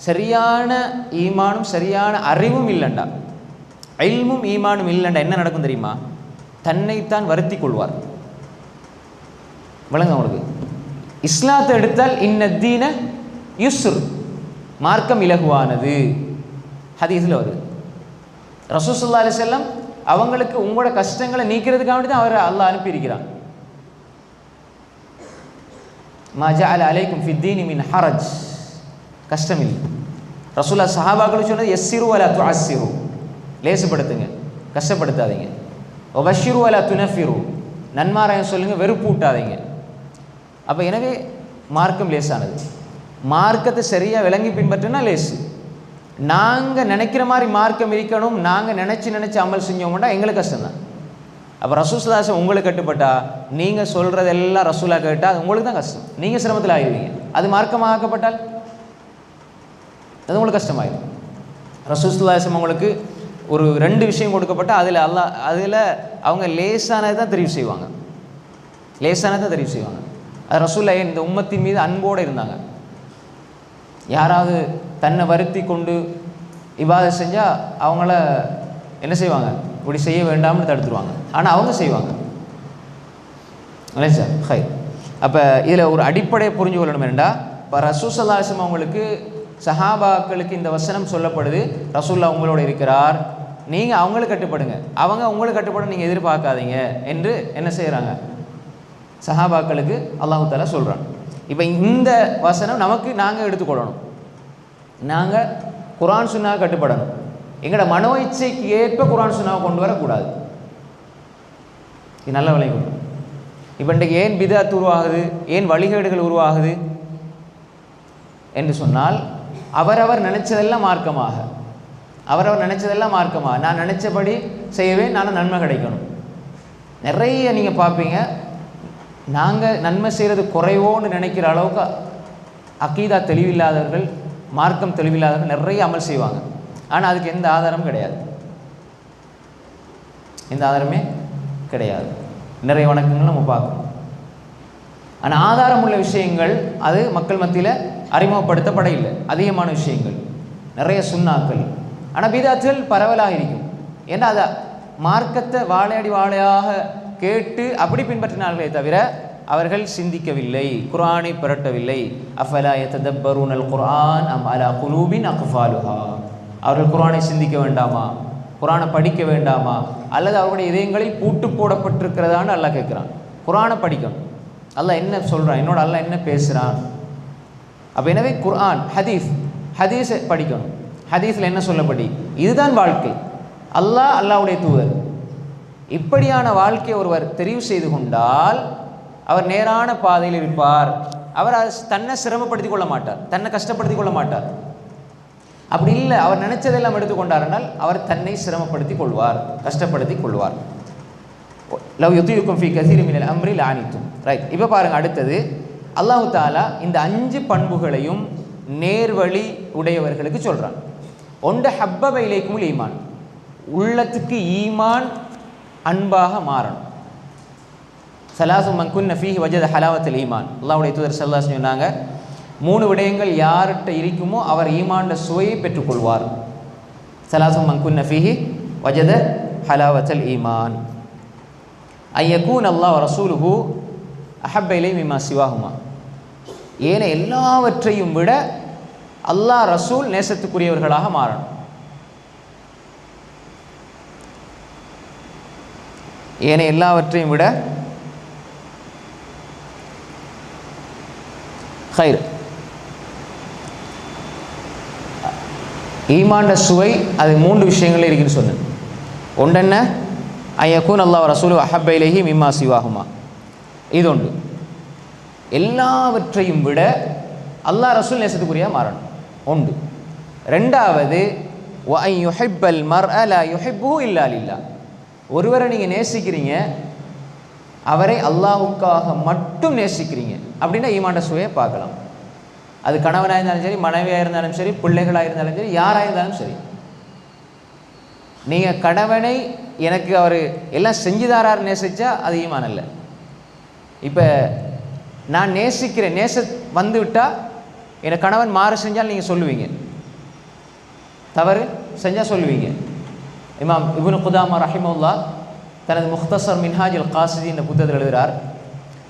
சரியான ஈமானும் சரியான அறிவும் இல்லைண்டா, இல்மும் ஈமானும் இல்லைண்டா என்ன நடக்கும் தெரியுமா? தன்னைத்தான் வருத்தி கொள்வார். விளங்க உங்களுக்கு, இஸ்லாத்தை எடுத்தால் இன்னத்தீன யுஸ்ர், மார்க்கம் இலகுவானது, ஹதீஸில் வருது. ரசூல் ஸல்லல்லாஹு அலைஹி வஸல்லம் அவங்களுக்கு உங்களோட கஷ்டங்களை நீக்கிறதுக்காக தான் அவர் அல்லாஹ் அனுப்பியிருக்கிறான். மா ஜஅல அலைக்கும் ஃபித்தீனி மின் ஹரஜ், கஷ்டம் இல்லை. ரசூலுல்லாஹ் சஹாபாக்களுக்கு சொன்னது யஸ்ஸிரு வலா துஅஸ்ஸிரு, லேசுபடுத்துங்க கஷ்டப்படுத்தாதீங்க. வபஷ்ஷிரு வலா துனஃபிரு, நன்மாராயம் சொல்லுங்க வெறுப்பூட்டாதீங்க. அப்போ எனவே மார்க்கம் லேசானது. மார்க்கத்தை சரியாக விளங்கி பின்பற்றினா லேசு. நாங்கள் நினைக்கிற மாதிரி மார்க்கம் இருக்கணும், நாங்கள் நினச்சி அமல் செஞ்சோம்னா எங்களுக்கு கஷ்டம்தான். அப்போ ரசூல் ஸல்லல்லாஹு அலைஹி வஸல்லம் உங்களுக்கு கட்டுப்பட்டா, நீங்கள் சொல்கிறதெல்லாம் ரசூலா கேட்டால் அது உங்களுக்கு தான் கஷ்டம், நீங்கள் சிரமத்தில் ஆகிடுவீங்க. அது மார்க்கமாக ஆக்கப்பட்டால் அது உங்களுக்கு கஷ்டமாயிடும். ரசூல் ஸல்லல்லாஹு அலைஹி வஸல்லம் உங்களுக்கு ஒரு 2 விஷயம் கொடுக்கப்பட்டால் அதில் அவங்க லேசானதை தான் தெரிவு செய்வாங்க, லேசானதை தான் தெரிவு செய்வாங்க. அது ரசூலுல்லாஹ் இந்த உம்மத்தின் மீது அன்போடு இருந்தாங்க. யாராவது தன்னை வருத்தி கொண்டு இபாதத் செஞ்சால் அவங்கள என்ன செய்வாங்க, இப்படி செய்ய வேண்டாம்னு தடுத்துருவாங்க. ஆனால் அவங்க செய்வாங்க. இல்லை சார் ஹை. அப்போ இதில் ஒரு அடிப்படையை புரிஞ்சு கொள்ளணும் என்னென்னா, இப்போ ரசூல் ஸல்லல்லாஹு அலைஹி வஸல்லம் அவங்களுக்கு சஹாபாக்களுக்கு இந்த வசனம் சொல்லப்படுது, ரசூலுல்லாஹ் உங்களோட இருக்கிறார், நீங்கள் அவங்களுக்கு கட்டுப்படுங்க, அவங்க உங்களுக்கு கட்டுப்பட நீங்கள் எதிர்பார்க்காதீங்க என்று என்ன செய்கிறாங்க, சஹாபாக்களுக்கு அல்லாஹ் தஆலா சொல்கிறான். இப்போ இந்த வசனம் நமக்கு நாங்கள் எடுத்துக்கொள்ளணும், நாங்கள் குர்ஆன் சுன்னாவை கட்டுப்படணும். எங்களோட மனோ இச்சைக்கு ஏற்ப குர்ஆன் சுன்னாவை கொண்டு வரக்கூடாது. இது நல்ல விளைவு. இப்போ இன்றைக்கு ஏன் பிதஅத் உருவாகுது, ஏன் வழிகேடுகள் உருவாகுது என்று சொன்னால், அவரவர் நினைச்சதெல்லாம் மார்க்கமாக, அவரவர் நினைச்சதெல்லாம் மார்க்கமாக, நான் நினைச்சபடி செய்வேன், நான் நன்மை கிடைக்கணும். நிறைய நீங்கள் பார்ப்பீங்க, நாங்கள் நன்மை செய்கிறது குறைவோன்னு நினைக்கிற அளவுக்கு அக்கீதா தெளிவில்லாதவர்கள், மார்க்கம் தெளிவில்லாதவர்கள் நிறைய அமல் செய்வாங்க. ஆனால் அதுக்கு எந்த ஆதாரமும் கிடையாது, எந்த ஆதாரமே கிடையாது. நிறைய வணக்கங்கள் நம்ம பார்க்கணும். ஆனால் ஆதாரம் உள்ள விஷயங்கள் அது மக்கள் மத்தியில் அறிமுகப்படுத்தப்பட இல்லை. அதிகமான விஷயங்கள் நிறைய சுன்னாக்கள், ஆனால் பிதாத்துகள் பரவலாக இருக்கும். ஏன்னா அதை மார்க்கத்தை வாழையடி வாழையாக கேட்டு அப்படி பின்பற்றினார்களே தவிர அவர்கள் சிந்திக்கவில்லை, குர்ஆனை புரட்டவில்லை. அஃபலா யததப்பரூனல் குர்ஆன் அம் அலா குலூபின் அக்ஃபாலுஹா, அவர்கள் குர்ஆனை சிந்திக்க வேண்டாமா, குர்ஆனை படிக்க வேண்டாமா, அல்லது அவருடைய இதயங்களில் பூட்டு போடப்பட்டிருக்கிறதான்னு அல்லாஹ் கேட்குறான். குர்ஆனை படிக்கணும், அல்லாஹ் என்ன சொல்கிறான், என்னோட அல்லாஹ் என்ன பேசுகிறான். அப்போ எனவே குர்ஆன் ஹதீஸை படிக்கணும். ஹதீஸில் என்ன சொல்லப்படி, இதுதான் வாழ்க்கை, அல்லாஹ்வுடைய தூதர், இப்படியான வாழ்க்கையை ஒருவர் தெரிவு செய்து கொண்டால் அவர் நேரான பாதையில் இருப்பார். அவர் தன்னை சிரமப்படுத்திக் கொள்ள மாட்டார், தன்னை கஷ்டப்படுத்திக் கொள்ள மாட்டார். அப்படி இல்லை, அவர் நினைச்சதெல்லாம் எடுத்துக்கொண்டார்னால் அவர் தன்னை சிரமப்படுத்திக் கொள்வார், கஷ்டப்படுத்திக் கொள்வார். லவ் யுத்தியுக்கும் ஃபீ கஸீரின் மினல் அம்ரி லஅனித்தும். ரைட். இப்போ பாருங்கள், அடுத்தது அல்லாஹ் தஆலா இந்த 5 பண்புகளையும் நேர்வழி உடையவர்களுக்கு சொல்கிறான். ஒன்று ஹப்பப இலைக்குமுல் ஈமான், உள்ளத்துக்கு ஈமான் அன்பாக மாறணும். சலாசு மன் குன்ன ஃபீஹி வஜத ஹலாவத்துல் ஈமான், அல்லாஹ்வுடைய தூதர் ஸல்லல்லாஹு அலைஹி வஸல்லம் சொன்னாங்க, 3 விடயங்கள் யார்கிட்ட இருக்குமோ அவர் ஈமான்ல சுவையை பெற்றுக்கொள்வார். சலாசு மன் குன்ன ஃபீஹி வஜத ஹலாவத்துல் ஈமான் ஐயக்கூன் அல்லாஹ் வ ரசூலுஹு அஹப்ப இலைஹி மிம்மா சிவாஹுமா, ஏன எல்லாவற்றையும் விட அல்லாஹ் ரசூல் நேசத்துக்குரியவர்களாக மாறணும். ஏன எல்லாவற்றையும் விட ஹைர், ஈமான்ட சுவை அது 3 விஷயங்களே இருக்குன்னு சொன்னேன். ஒன்று என்ன, ஐயக்கூன் அல்லாஹ் ரசூலு அஹப்ப இலைஹி மிம்மா சிவாஹுமா, இது ஒன்று. எல்லாவற்றையும் விட அல்லாஹ் ரசூல் நேசத்துக்குரியாக மாறணும். ஒன்று. ரெண்டாவது வஅன் யுஹிப்பல் மர்அ லா யுஹிப்புஹு இல்லா லில்லாஹ். ஒருவரை நீங்கள் நேசிக்கிறீங்க, அவரை அல்லாஹுக்காக மட்டும் நேசிக்கிறீங்க அப்படின்னா ஈமான்ட சுவையை பார்க்கலாம். அது கணவனாக இருந்தாலும் சரி, மனைவியாக இருந்தாலும் சரி, பிள்ளைகளாக இருந்தாலும் சரி, யாராக இருந்தாலும் சரி. நீங்கள் கணவனை எனக்கு அவர் எல்லாம் செஞ்சுதாரார் நேசித்தா அது ஈமான் அல்ல. இப்போ நான் நேசிக்கிறேன், வந்து விட்டால் என் கணவன் மாறு செஞ்சால் நீங்கள் சொல்லுவீங்க, தவறு செஞ்சால் சொல்லுவீங்க. இமாம் இப்னு குதாமா ரஹிமஹுல்லாஹ் தனது முக்தசர் மின்ஹாஜுல் காசிதி என்ற புத்தகத்தில் எழுதுகிறார்,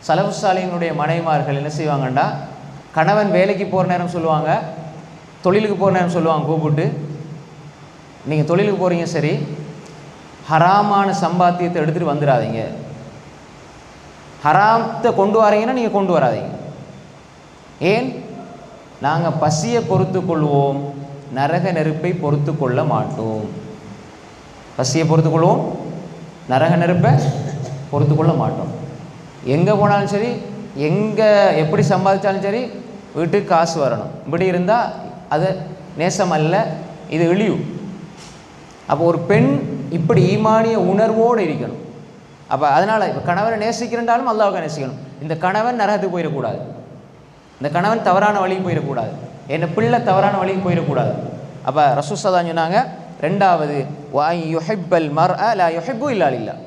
சலஃபுஸ் ஸாலிஹீனுடைய மனைவிமார்கள் என்ன செய்வாங்கண்டா, கணவன் வேலைக்கு போகிற நேரம் சொல்லுவாங்க, தொழிலுக்கு போகிற நேரம் சொல்லுவாங்க, கூப்பிட்டு நீங்கள் தொழிலுக்கு போகிறீங்க சரி, ஹராமான சம்பாத்தியத்தை எடுத்துகிட்டு வந்துடாதீங்க, ஹராத்தை கொண்டு வரீங்கன்னா நீங்கள் கொண்டு வராதீங்க. ஏன்? நாங்கள் பசியை பொறுத்து கொள்வோம், நரக நெருப்பை பொறுத்து கொள்ள மாட்டோம். பசியை பொறுத்து கொள்வோம், நரக நெருப்பை பொறுத்து கொள்ள மாட்டோம். எங்கே போனாலும் சரி, எங்கே எப்படி சம்பாதிச்சாலும் சரி, வீட்டுக்கு காசு வரணும். இப்படி இருந்தால் அது நேசம் அல்ல, இது இழிவு. அப்போ ஒரு பெண் இப்படி ஈமானிய உணர்வோடு இருக்கணும். அப்போ அதனால் இப்போ கணவனை நேசிக்கிறேன்றாலும் அல்லாஹ்வை நேசிக்கணும். இந்த கணவன் நரகத்துக்கு போயிடக்கூடாது, இந்த கணவன் தவறான வழிக்கு போயிடக்கூடாது, என்ன பிள்ளை தவறான வழிக்கு போயிடக்கூடாது. அப்போ ரசூல் ஸல்லல்லாஹு சொன்னாங்க, ரெண்டாவது வஅன் யுஹிப்பல் மர்அ லா யுஹிப்பு இல்லா லில்லாஹ்.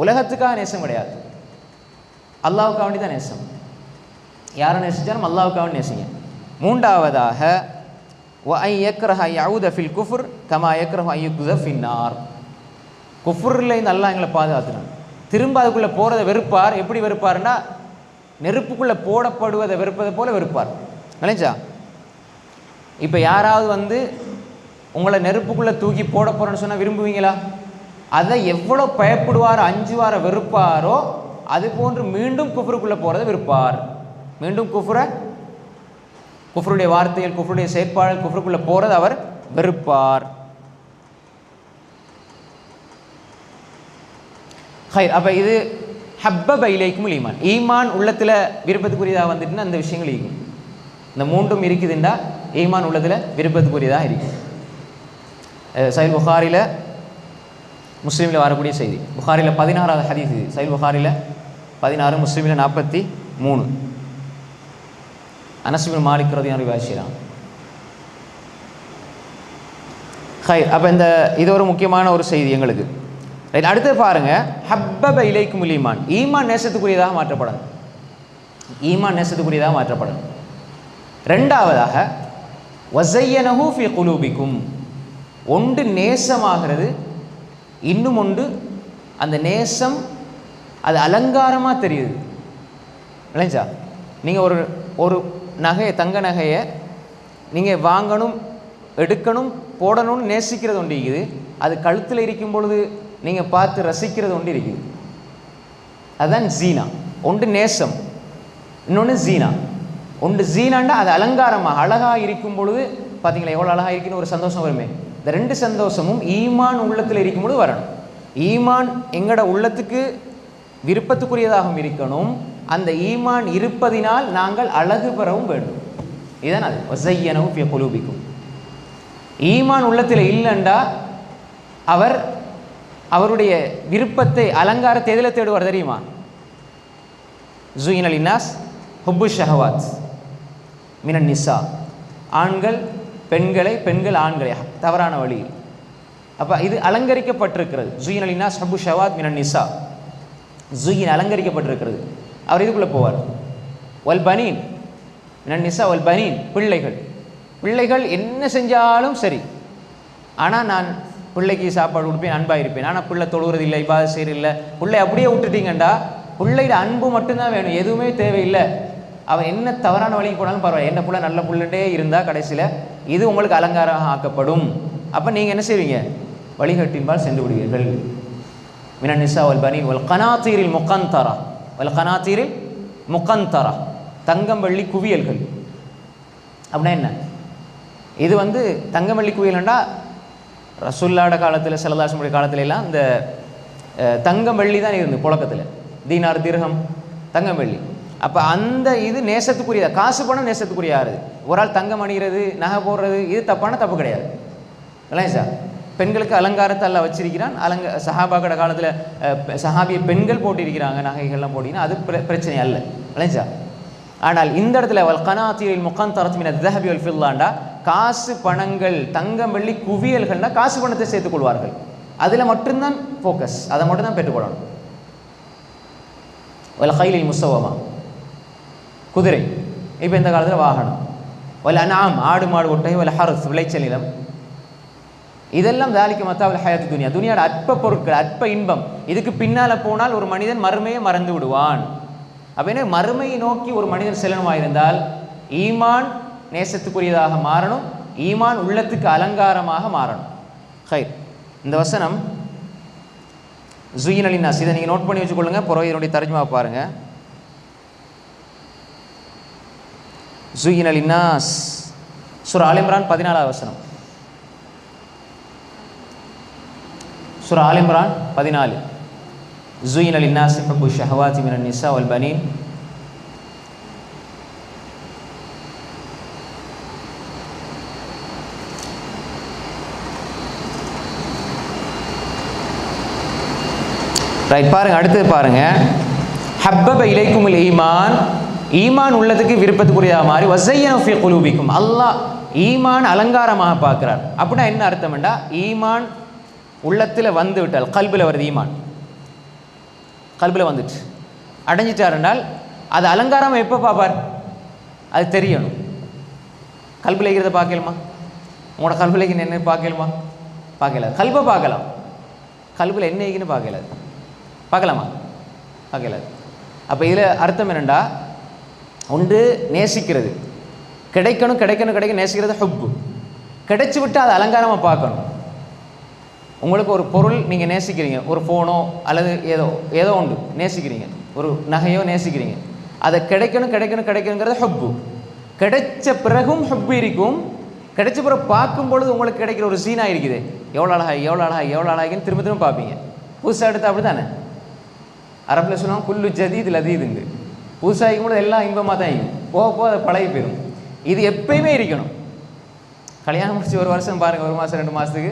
உலகத்துக்காக நேசம் கிடையாது, அல்லாஹ்வுக்காக வேண்டி தான் நேசம். யாரை நேசித்தாலும் அல்லாஹ்வுக்காக வேண்டி நேசிங்க. மூன்றாவதாக வஅன் யக்ரஹ யஊத ஃபில் குஃப்ர் கமா யக்ரஹு அன் யுக்ஸஃப ஃபின்னார். குஃப்ரில் இந்த அல்லாஹ் எங்களை பாதுகாத்துனான். திரும்ப அதுக்குள்ளே போகிறத வெறுப்பார். எப்படி வெறுப்பார்னா, நெருப்புக்குள்ளே போடப்படுவதை வெறுப்பதை போல வெறுப்பார். நினைச்சா இப்போ யாராவது உங்களை நெருப்புக்குள்ளே தூக்கி போட போகிறேன்னு சொன்னால் விரும்புவீங்களா? அதை எவ்வளோ பயப்படுவார், அஞ்சுவார வெறுப்பாரோ அது போன்று மீண்டும் குஃப்ருக்குள்ளே போகிறத வெறுப்பார். மீண்டும் குஃப்ருடைய வார்த்தைகள், குஃப்ருடைய செயற்பாடுகள், குஃப்ருக்குள்ளே போகிறது அவர் வெறுப்பார். ஹைர். அப்போ இது ஹப்பப இலைக்கும் ஈமான். ஈமான் உள்ளத்தில் விருப்பத்துக்குரியதாக வந்துட்டுன்னா அந்த விஷயங்கள் இருக்கும். இந்த மூன்றும் இருக்குதுண்டா ஈமான் உள்ளத்தில் விருப்பத்துக்குரியதாக இருக்கும். சஹீஹ் புகாரியில், முஸ்லீமில் வரக்கூடிய செய்தி. புகாரியில் 16வது ஹதீஸ் இது. சஹீஹ் புகாரியில் 16, முஸ்லீமில் 43. அனஸ் இப்னு மாலிக் ரலியல்லாஹு அன்ஹு ரிவாயத். ஹைர். அப்போ இது ஒரு முக்கியமான ஒரு செய்தி எங்களுக்கு. ரைட். அடுத்து பாருங்க, ஹப்பப இலைக்குமுல் ஈமான். ஈமான் நேசத்துக்குரியதாக மாற்றப்படணும். ஈமான் நேசத்துக்குரியதாக மாற்றப்படணும். ரெண்டாவதாக வஸய்யனஹு ஃபீ குலூபிக்கும். ஒன்று நேசமாகிறது, இன்னும் ஒன்று அந்த நேசம் அது அலங்காரமாக தெரியுது. இல்லைங்களா? நீங்கள் ஒரு நகையை, தங்க நகையை நீங்கள் வாங்கணும், எடுக்கணும், போடணும்னு நேசிக்கிறது ஒன்று இருக்குது. அது கழுத்தில் இருக்கும் பொழுது நீங்கள் பார்த்து ரசிக்கிறது ஒன்று இருக்குது. அதுதான் ஜீனா. ஒன்று நேசம், இன்னொன்று ஜீனா. ஒன்று ஜீனாண்டா அது அலங்காரமாக அழகாக இருக்கும் பொழுது பார்த்தீங்களா எவ்வளோ அழகாக இருக்குன்னு ஒரு சந்தோஷம் வருமே. இந்த ரெண்டு சந்தோஷமும் ஈமான் உள்ளத்தில் இருக்கும் பொழுது வரணும். ஈமான் எங்களோட உள்ளத்துக்கு விருப்பத்துக்குரியதாகவும் இருக்கணும். அந்த ஈமான் இருப்பதினால் நாங்கள் அழகு பெறவும் வேண்டும். இதுதான் அது வஸய்யனஹு ஃபீ குலூபிக்கும். ஈமான் உள்ளத்தில் இல்லைண்டா அவருடைய விருப்பத்தை, அலங்காரத்தை எதில் தேடுவார் தெரியுமா? ஸுய்யின லின்னாஸ் ஹுப்பு ஷஹவாத் மினன் நிசா. ஆண்கள் பெண்களை, பெண்கள் ஆண்களை தவறான வழியில். அப்போ இது அலங்கரிக்கப்பட்டிருக்கிறது. ஸுய்யின லின்னாஸ் ஹுப்பு ஷஹவாத் மினன் நிசா. ஸுய்யின் அலங்கரிக்கப்பட்டிருக்கிறது. அவர் இதுக்குள்ளே போவார். வல் பனீன் மினன் நிசா வல் பனீன். பிள்ளைகள் என்ன செஞ்சாலும் சரி, ஆனால் நான் பிள்ளைக்கு சாப்பாடு கொடுப்பேன், அன்பாக இருப்பேன். ஆனால் பிள்ளை தொழுகிறது இல்லை, இபாதத் செய்யறதில்லை, பிள்ளை அப்படியே விட்டுட்டீங்கண்டா பிள்ளையோட அன்பு மட்டும்தான் வேணும், எதுவுமே தேவையில்லை. அவன் என்ன தவறான வழிக்கு போனாலும் பரவாயில்ல, என்ன பிள்ளை நல்ல பிள்ளைண்டே இருந்தால் கடைசியில் இது உங்களுக்கு அலங்காரம் ஆக்கப்படும். அப்போ நீங்கள் என்ன செய்வீங்க? வழிகட்டின்பால் சென்று விடுவீர்கள். மினன் நிசா வல் பனீன் வல் கனாத்தீரில் முகந்தரா. வல் கனாத்தீரில் முகந்தரா, தங்கம் வெள்ளி குவியல்கள். அப்படின்னா என்ன? இது தங்கம் வெள்ளி குவியல்ண்டா ரசூலுல்லாஹ்வுடைய காலத்தில், ஸல்லல்லாஹு அலைஹி வஸல்லம் காலத்துல எல்லாம் இந்த தங்கம் வெள்ளி தான் இருந்து புழக்கத்தில். தீனார், திர்ஹம், தங்கம் வெள்ளி. அப்போ அந்த இது நேசத்துக்குரிய, காசு பணம் நேசத்துக்குரியாது. ஒரு ஆள் தங்கம் அணிகிறது, நகை போடுறது, இது தப்பு கிடையாது இல்லைங்க சார். பெண்களுக்கு அலங்காரத்தை எல்லாம் வச்சிருக்கிறான். சஹாபாக்கட காலத்தில் சஹாபிய பெண்கள் போட்டிருக்கிறாங்க நகைகள்லாம் போட்டிங்கன்னா அது பிரச்சனை அல்ல இல்லைங்க சார். ஆனால் இந்த இடத்துல வல் கனாத்தீரில் முகந்தரத் மின ذهب والفضة காசு பணங்கள் தங்கம் வெள்ளி குவியல்கள்னா காசு பணத்தை சேர்த்துக் கொள்வார்கள். அதில் மட்டும்தான் ஃபோக்கஸ், அதை மட்டும்தான் பெற்றுக்கொள்ளணும். வல் கைலில் முஸவ்வமா குதிரை, இப்போ இந்த காலத்தில் வாகனம். வல் அன்ஆம் ஆடு மாடு ஒட்டகை, வல் ஹர்ஸ் விளைச்சல் நிலம், இதெல்லாம் தாலிக்கு மத்தாவில் ஹயாத்து துனியா, துனியாவோட அற்ப பொருட்கள், அற்ப இன்பம். இதுக்கு பின்னால் போனால் ஒரு மனிதன் மறுமையை மறந்து விடுவான். அப்படின்னா மறுமையை நோக்கி ஒரு மனிதன் செல்லணுமாயிருந்தால் ஈமான் நேசத்துக்குரியதாக மாறணும், ஈமான் உள்ளத்துக்கு அலங்காரமாக மாறணும். ஹைர், இந்த வசனம் ஜுயின் அலின்னாஸ், இதை நீங்கள் நோட் பண்ணி வச்சுக்கொள்ளுங்க. பிறகு இதனுடைய தர்ஜுமா பாருங்க. ஜுயின் அலின்னாஸ் சூரா ஆல் இம்ரான் 14வது வசனம். சூரா ஆல் இம்ரான் 14. زين للناس حب الشهوات من النساء والبنين ரைட். பாருங்க, அடுத்தது பாருங்க. ஹப்பப இலைக்குமுல் ஈமான், ஈமான் உள்ளதுக்கு விருப்பத்துக்குரியதாக மாறி வஸய்யன ஃபீ குலூபிக்கும், அல்லாஹ் ஈமான் அலங்காரமாக பார்க்கிறார். அப்படின்னா என்ன அர்த்தம்டா, ஈமான் உள்ளத்தில் வந்து விட்டால், கல்பில் வருது ஈமான், கல்பில் வந்துட்டு அடைஞ்சிட்டார் என்றால் அது அலங்காரம் எப்போ பார்ப்பார், அது தெரியணும். கல்பில் இருக்கிறத பார்க்கலுமா, உங்களோட கல்பில் என்ன பார்க்கலுமா, பார்க்கலாது. கல்பை பார்க்கலாம், கல்பில் என்ன இருக்குன்னு பார்க்கலாமா, பார்க்கலாது. அப்போ இதில் அர்த்தம் என்னென்னா, ஒன்று நேசிக்கிறது, கிடைக்கணும் நேசிக்கிறது ஹுப்பு, கிடைச்சி விட்டு அதை அலங்காரமாக பார்க்கணும். உங்களுக்கு ஒரு பொருள் நீங்கள் நேசிக்கிறீங்க, ஒரு ஃபோனோ அல்லது ஏதோ ஒன்று நேசிக்கிறீங்க, ஒரு நகையோ நேசிக்கிறீங்க, அதை கிடைக்கணுங்கிறது ஹுப்பு. கிடைச்ச பிறகும் ஹுப்பு இருக்கும், கிடைச்ச பிறகு பார்க்கும் பொழுது உங்களுக்கு கிடைக்கிற ஒரு சீனாக இருக்குது, எவ்வளோ அழகாகின்னு திரும்ப பார்ப்பீங்க. புதுசாக எடுத்து அப்படி தானே, அரபில் சொல்லுவாங்க குல்லு ஜதீத் லதீதுங்க, புதுசாகிக்கும் பொழுது எல்லாம் இன்பமாக தான் இருக்கும், போக அதை பழகி போயிடும். இது எப்பயுமே இருக்கணும். கல்யாணம் முடிச்சு 1 வருஷம் பாருங்கள், 1 மாதம் 2 மாதத்துக்கு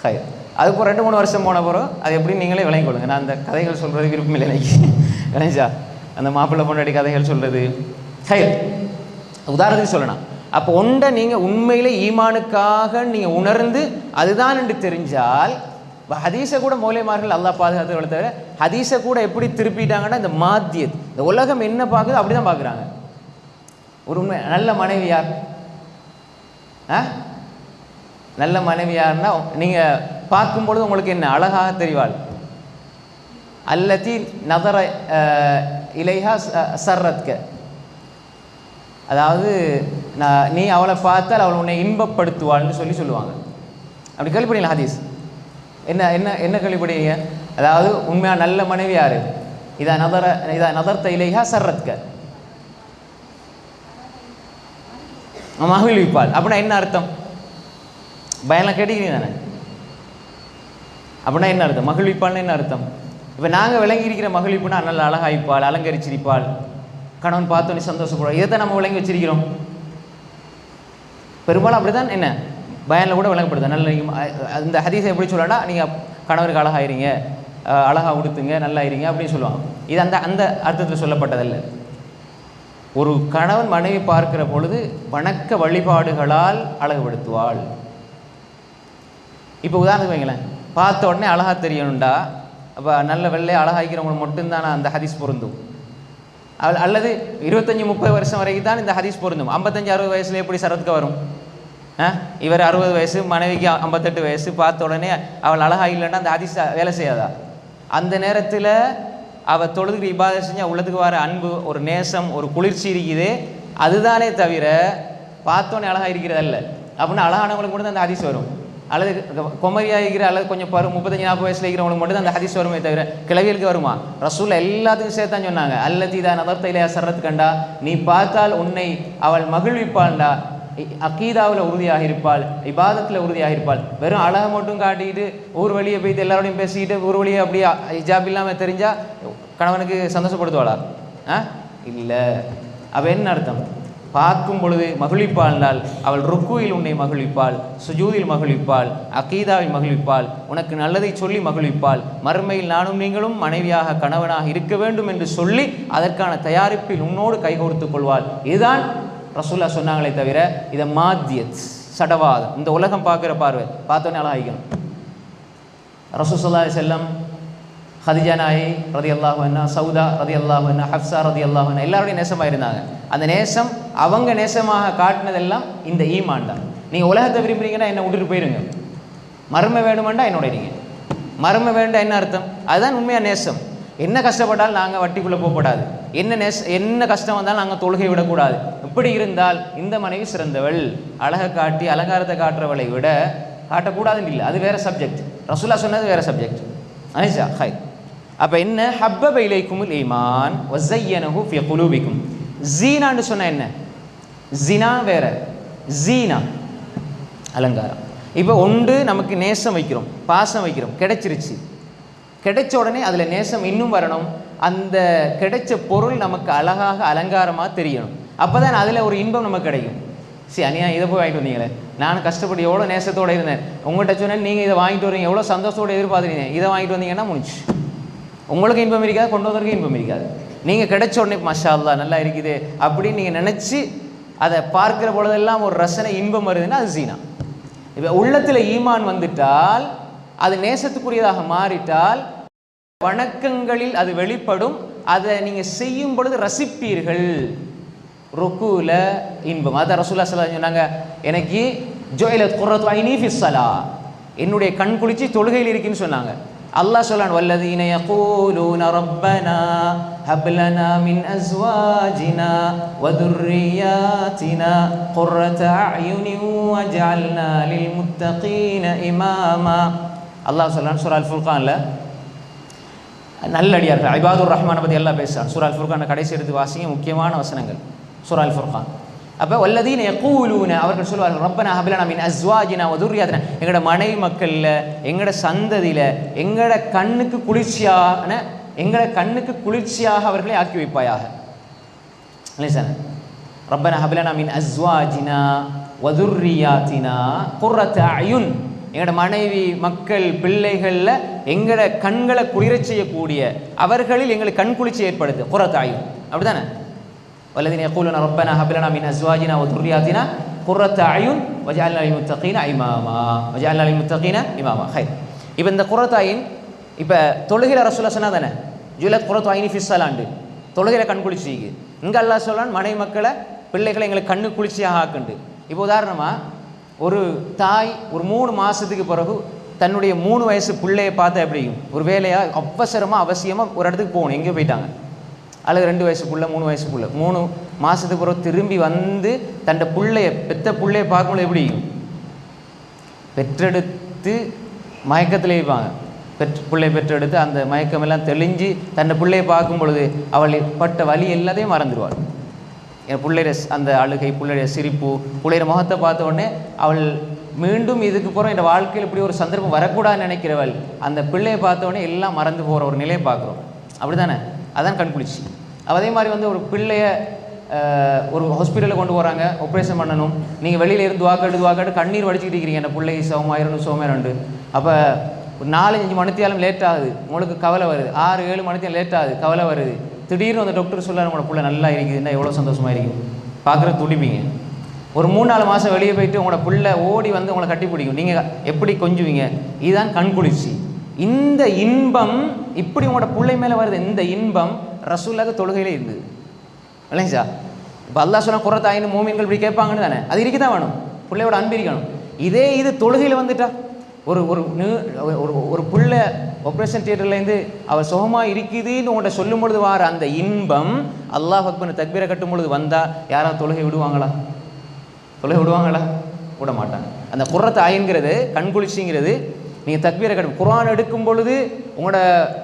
ஹை, அதுக்கு ஒரு 2-3 வருஷம் போன பிறகு அது எப்படி நீங்களே விளங்கி கொடுங்க. நான் அந்த கதைகள் சொல்கிறது விருப்பம் இல்லை எனக்கு, விளைஞ்சா அந்த மாப்பிள்ளை பொண்டாட்டி கதைகள் சொல்கிறது ஹை உதாரணத்துக்கு சொல்லணும். அப்போ ஒன்றை நீங்கள் உண்மையிலே ஈமானுக்காக நீங்கள் உணர்ந்து அதுதான் என்று தெரிஞ்சால், ஹதீஸை கூட மௌலைமார்கள் அல்லாஹ் பாதுகாத்துகளை தவிர ஹதீஸை கூட எப்படி திருப்பிட்டாங்கன்னா, இந்த மாத்தியத், இந்த உலகம் என்ன பார்க்குது அப்படி தான் பார்க்குறாங்க. ஒரு உண்மை நல்ல மனைவி யார், நல்ல மனைவி யாருன்னா நீங்கள் பார்க்கும்பொழுது உங்களுக்கு என்ன அழகாக தெரிவாள், அல்லதி நதர இலைஹா சர்ரத்க, அதாவது நீ அவளை பார்த்தால் அவள் உன்னை இன்பப்படுத்துவாள்னு சொல்லுவாங்க. அப்படி கேள்விப்படுறீங்களா ஹதீஸ்? என்ன கேள்விப்படுறீங்க? அதாவது உண்மையாக நல்ல மனைவி யார், இதா நதர்த்த இலைஹா சர்ரத்க, மகிழ்விப்பாள். அப்படின்னா என்ன அர்த்தம்? பயம்லாம் கேட்டுக்கிறீங்க தானே? அப்படின்னா என்ன அர்த்தம்? மகிழ்விப்பாள்னு என்ன அர்த்தம்? இப்போ நாங்கள் விளங்கி இருக்கிற மகிழ்விப்புனா நல்ல அழகாய்ப்பாள், அலங்கரிச்சிருப்பாள், கணவன் பார்த்தோன்னே சந்தோஷப்படுவாள், இதை தான் நம்ம விளங்கி வச்சிருக்கிறோம் பெரும்பாலும். அப்படி தான் என்ன பயனில் கூட விளங்கப்படுது. நல்ல அந்த ஹதீஸை எப்படி சொல்லலாம்னா, நீங்கள் கணவருக்கு அழகாயிருங்க, அழகாக உடுத்துங்க, நல்லாயிருங்க அப்படின்னு சொல்லுவாங்க. இது அந்த அர்த்தத்தில் சொல்லப்பட்டதல்ல. ஒரு கணவன் மனைவி பார்க்கிற பொழுது வணக்க வழிபாடுகளால் அழகுபடுத்துவாள். இப்போ உதாரணத்துக்கு வைங்களேன், பார்த்த உடனே அழகாக தெரியணுண்டா, அப்போ நல்ல வெள்ளையை அழகாக்கிறவங்களுக்கு மட்டும்தான் அந்த ஹதீஸ் பொருந்தும். அல்லது 25-30 வருஷம் வரைக்கும் தான் இந்த ஹதீஸ் பொருந்தும். 55-60 வயசில் எப்படி சரத்துக்கு வரும்? இவர் 60 வயசு, மனைவிக்கு 58 வயசு, பார்த்த உடனே அவள் அழகாக இல்லைன்னா அந்த ஹதீஸ் வேலை செய்யாதா? அந்த நேரத்தில் அவள் தொழுதுக்கு இபாதத் செஞ்சால் உள்ளத்துக்கு வர அன்பு, ஒரு நேசம், ஒரு குளிர்ச்சி இருக்குதே, அதுதானே தவிர பார்த்தோன்னே அழகாக இருக்கிறதல்ல. அப்படின்னா அழகானவங்களுக்கு மட்டும் தான் அந்த ஹதீஸ் வரும். அல்லது கொமரியாக இருக்கிற அல்லது கொஞ்சம் 35-40 வயசில் இருக்கிறவங்களுக்கு மட்டும் தான் அந்த ஹதீஸ் வருமே தவிர கிளவியலுக்கு வருமா? ரசூல் எல்லாத்துக்கும் சேர்த்தான் சொன்னாங்க, அல்லது இதா நதர்த்த இலையா சர்ரத் கண்டா, நீ பார்த்தால் உன்னை அவள் மகிழ்விப்பாள்டா, அக்கீதாவில் உறுதியாக இருப்பாள், இபாதத்தில் உறுதியாக இருப்பாள். வெறும் அழகை மட்டும் காட்டிக்கிட்டு ஊர் வழியை போய்ட்டு எல்லாரோடையும் பேசிக்கிட்டு ஊர் வழியை அப்படியே ஹிஜாப் இல்லாமல் தெரிஞ்சால் கணவனுக்கு சந்தோஷப்படுத்துவாளா? இல்லை. அவ என்ன அர்த்தம்? பார்க்கும் பொழுது மகிழ்விப்பாள், அவள் ருக்குவில் உன்னை மகிழ்விப்பாள், சுஜூதில் மகிழ்விப்பாள், அகீதாவில் மகிழ்விப்பாள், உனக்கு நல்லதை சொல்லி மகிழ்விப்பாள், மறுமையில் நானும் நீங்களும் மனைவியாக கணவனாக இருக்க வேண்டும் என்று சொல்லி அதற்கான தயாரிப்பில் உன்னோடு கைகோர்த்துக் கொள்வாள். இதுதான் ரசூல்லா சொன்னாங்களே தவிர இதை மாத்தியத் சடவாதம், இந்த உலகம் பார்க்குற பார்வை பார்த்தோன்னே அழகாயிக்கணும். ரசூல் ஸல்லல்லாஹு அலைஹி வஸல்லம் ஹதிஜா நாயி ரலியல்லாஹு அன்ஹா, சௌதா ரலியல்லாஹு அன்ஹா, ஹப்ஸா ரலியல்லாஹு அன்ஹா எல்லாருடைய நேசமாக இருந்தாங்க. அந்த நேசம் அவங்க நேசமாக காட்டினதெல்லாம் இந்த ஈமான் தான். நீங்கள் உலகத்தை விரும்புறீங்கன்னா என்னை விட்டுட்டு போயிருங்க, மறுமை வேணுமெண்டா என்னோட இருங்க. மறுமை வேண்டாம் என்ன அர்த்தம்? அதுதான் உண்மையாக நேசம். என்ன கஷ்டப்பட்டாலும் நாங்கள் வட்டிக்குள்ளே போகக்கூடாது, என்ன கஷ்டம் வந்தாலும் நாங்கள் தொழுகை விடக்கூடாது. இப்படி இருந்தால் இந்த மனைவி சிறந்தவள். அழகை காட்டி அலங்காரத்தை காட்டுறவளை விட காட்டக்கூடாதுன்னு இல்லை, அது வேறு சப்ஜெக்ட். ரசூலா சொன்னது வேறு சப்ஜெக்ட். அனிஷா ஹை. அப்போ என்ன? ஹப்பப இலைக்குமுல் ஈமான் வஸய்யனஹு ஃபீ குலூபிக்கும். ஜீனான்னு சொன்ன என்ன? ஜினா வேற, ஜீனா அலங்காரம். இப்போ ஒன்று நமக்கு நேசம் வைக்கிறோம், பாசம் வைக்கிறோம், கிடைச்சிருச்சு. கிடைச்ச உடனே அதில் நேசம் இன்னும் வரணும். அந்த கிடைச்ச பொருள் நமக்கு அழகாக அலங்காரமாக தெரியணும். அப்போ தான் அதில் ஒரு இன்பம் நமக்கு கிடைக்கும். சரி, அனியா இதை போய் வாங்கிட்டு வந்தீங்களே, நான் கஷ்டப்பட்டு எவ்வளோ நேசத்தோடு இருந்தேன், உங்கள்கிட்ட சொன்னேன் நீங்கள் இதை வாங்கிட்டு வரீங்க, எவ்வளோ சந்தோஷத்தோடு எதிர்பார்த்துறீங்க, இதை வாங்கிட்டு வந்தீங்கன்னா முடிச்சு. உங்களுக்கு இன்பம் இருக்காது, கொண்டு வந்தவருக்கு இன்பம் இருக்காது. நீங்கள் கிடைச்ச உடனே மாஷா அல்லாஹ் நல்லா இருக்குது அப்படின்னு நீங்கள் நினச்சி அதை பார்க்குற பொழுதெல்லாம் ஒரு ரசனை இன்பம் வருதுன்னா அது ஜீனா. இப்போ உள்ளத்தில் ஈமான் வந்துட்டால், அது நேசத்துக்குரியதாக மாறிட்டால் வணக்கங்களில் அது வெளிப்படும். அதை நீங்கள் செய்யும் பொழுது ரசிப்பீர்கள். ருக்குல இன்பம். அதான் ரசூலுல்லாஹி ஸல்லல்லாஹு அலைஹி வஸல்லம் சொன்னாங்க, எனக்கு ஜுஇலத் குர்ரத்து ஐனி ஃபிஸ் ஸலாஹ், என்னுடைய கண் குளிர்ச்சி தொழுகையில் இருக்குன்னு சொன்னாங்க. அல்லாஹ் சொல்றான், வல்லதீன யகூலூன ரப்பனா ஹப் லனா மின் அஸ்வாஜினா வ துர்ரியாத்தினா குர்ரத அயுனின் வஜஅல்னா லில் முத்தகீன இமாமா. அல்லாஹ் சொல்றான் சூரா அல் ஃபுர்கான்ல, நல்லடியார்கள் இபாதுர் ரஹ்மானை பற்றி எல்லாம் பேசுகிறான். சூரா அல் ஃபுர்கானை கடைசி எடுத்து வாசிங்க, முக்கியமான வசனங்கள் சூரா அல் ஃபுர்கான். அப்போ வல்லதீன யகூலூன, அவர்கள் சொல்வார்கள், ரப்பனா ஹப் லனா மின் அஸ்வாஜினா வ துர்ரியாத்தினா, எங்களோட மனைவி மக்களில், எங்களோட சந்ததியில், எங்களோட கண்ணுக்கு குளிர்ச்சியாக அவர்களை ஆக்கி வைப்பாயாக. இல்லை சார், ரப்பனா ஹப் லனா மின் அஸ்வாஜினா வ துர்ரியாத்தினா குர்ரத அயுன், எங்களோட மனைவி மக்கள் பிள்ளைகளில் எங்களோட கண்களை குளிரச் செய்யக்கூடிய அவர்களில் எங்களுக்கு கண் குளிர்ச்சி ஏற்படுது. குர்ரத அயுன், அப்படி தானே? வல்லதீன யகூலூன ரப்பனா ஹப் லனா மின் அஸ்வாஜினா வ துர்ரியாத்தினா குர்ரத அயுன் வஜஅல்னா லில் முத்தகீன இமாமா. ஹை. இப்போ இந்த குர்ரத அயுன், இப்போ தொழுகையில் ரசூலுல்லாஹ் சொன்னா தானே, ஜுஇலத் குர்ரத்து ஐனி ஃபிஸ் ஸலாஹ், தொழுகையில் கண் குளிர்ச்சிக்கு. இங்கே அல்லாஹ் சொல்றான், மனைவி மக்களை பிள்ளைகளை எங்களுக்கு கண்ணு குளிர்ச்சியாக ஆக்குண்டு. இப்போ உதாரணமாக ஒரு தாய் ஒரு 3 மாதத்துக்கு பிறகு தன்னுடைய 3 வயசு பிள்ளையை பார்த்தா எப்படியும் ஒரு வேலையாக அவசியமாக ஒரு இடத்துக்கு போகணும், எங்கேயோ போயிட்டாங்க, அல்லது 2 வயசு புள்ள 3 வயசு புள்ள 3 மாதத்துக்கு பிறகு திரும்பி வந்து தன்னை பெற்ற பிள்ளையை பார்க்கும்போது எப்படி பெற்றெடுத்து மயக்கத்தில் இருப்பாங்க. பிள்ளை பெற்றெடுத்து அந்த மயக்கமெல்லாம் தெளிஞ்சு தன்னை பிள்ளையை பார்க்கும் பொழுது அவள் பட்ட வலி எல்லாத்தையும் மறந்துடுவாள். என் பிள்ளைய அந்த அழுகை, பிள்ளைய சிரிப்பு, பிள்ளைய முகத்தை பார்த்த உடனே அவள் மீண்டும் இதுக்கு போகிறோம், என் வாழ்க்கையில் இப்படி ஒரு சந்தர்ப்பம் வரக்கூடாதுன்னு நினைக்கிறவள் அந்த பிள்ளையை பார்த்த உடனே எல்லாம் மறந்து போகிற ஒரு நிலையை பார்க்குறோம். அப்படி தானே? அதான் கண்குளிர்ச்சி. அதே மாதிரி வந்து ஒரு பிள்ளைய ஒரு ஹாஸ்பிட்டலில் கொண்டு போகிறாங்க, ஆப்ரேஷன் பண்ணணும், நீங்கள் வெளியில் இருந்து துவாக்காட்டு கண்ணீர் வடிச்சுக்கிட்டு இருக்கிறீங்க, என்ன பிள்ளை சோமாயிரண்டு. அப்போ ஒரு 4-5 மணித்தியாலும் லேட் ஆகுது, உங்களுக்கு கவலை வருது. 6-7 மணித்தியாலும் லேட் ஆகுது, கவலை வருது. திடீர்னு அந்த டாக்டர் சொல்ல, உங்களோட பிள்ளை நல்லா இருக்குதுன்னா எவ்வளோ சந்தோஷமாக இருக்கும், பார்க்குறது துடிப்பீங்க. ஒரு 3-4 மாதம் வெளியே போயிட்டு உங்களோட பிள்ளை ஓடி வந்து உங்களை கட்டி பிடிக்கும், நீங்கள் எப்படி கொஞ்சுவீங்க. இதுதான் கண்குளிர்ச்சி. இந்த இன்பம் இப்படி உங்களோட பிள்ளை மேலே வருது. இந்த இன்பம் ரசூலுல்லாஹ் தொழுகையிலே இருந்தது, இல்லைங்க சார்? இப்போ அல்லாஹ் சொன்ன குர்ரத் அய்ன் மூமின்கள் இப்படி கேட்பாங்கன்னு தானே, அது இருக்க தான் வேணும், பிள்ளையோட அன்பு இருக்கணும். இது தொழுகையில் வந்துட்டா ஒரு ஒரு பிள்ளை ஆப்ரேஷன் தியேட்டர்லேருந்து அவள் சுகமாக இருக்குதுன்னு உங்கள்கிட்ட சொல்லும் பொழுது வார அந்த இன்பம், அல்லாஹ் அக்பர் தக்பீரை கட்டும் பொழுது வந்தால் யாராவது தொழுகை விடுவாங்களா? விட மாட்டாங்க. அந்த குர்ரத் அய்ன்ங்கிறது கண்குளிர்ச்சிங்கிறது, நீங்கள் தக்பீரை கட்டும் குர்ஆன் எடுக்கும் பொழுது உங்களோட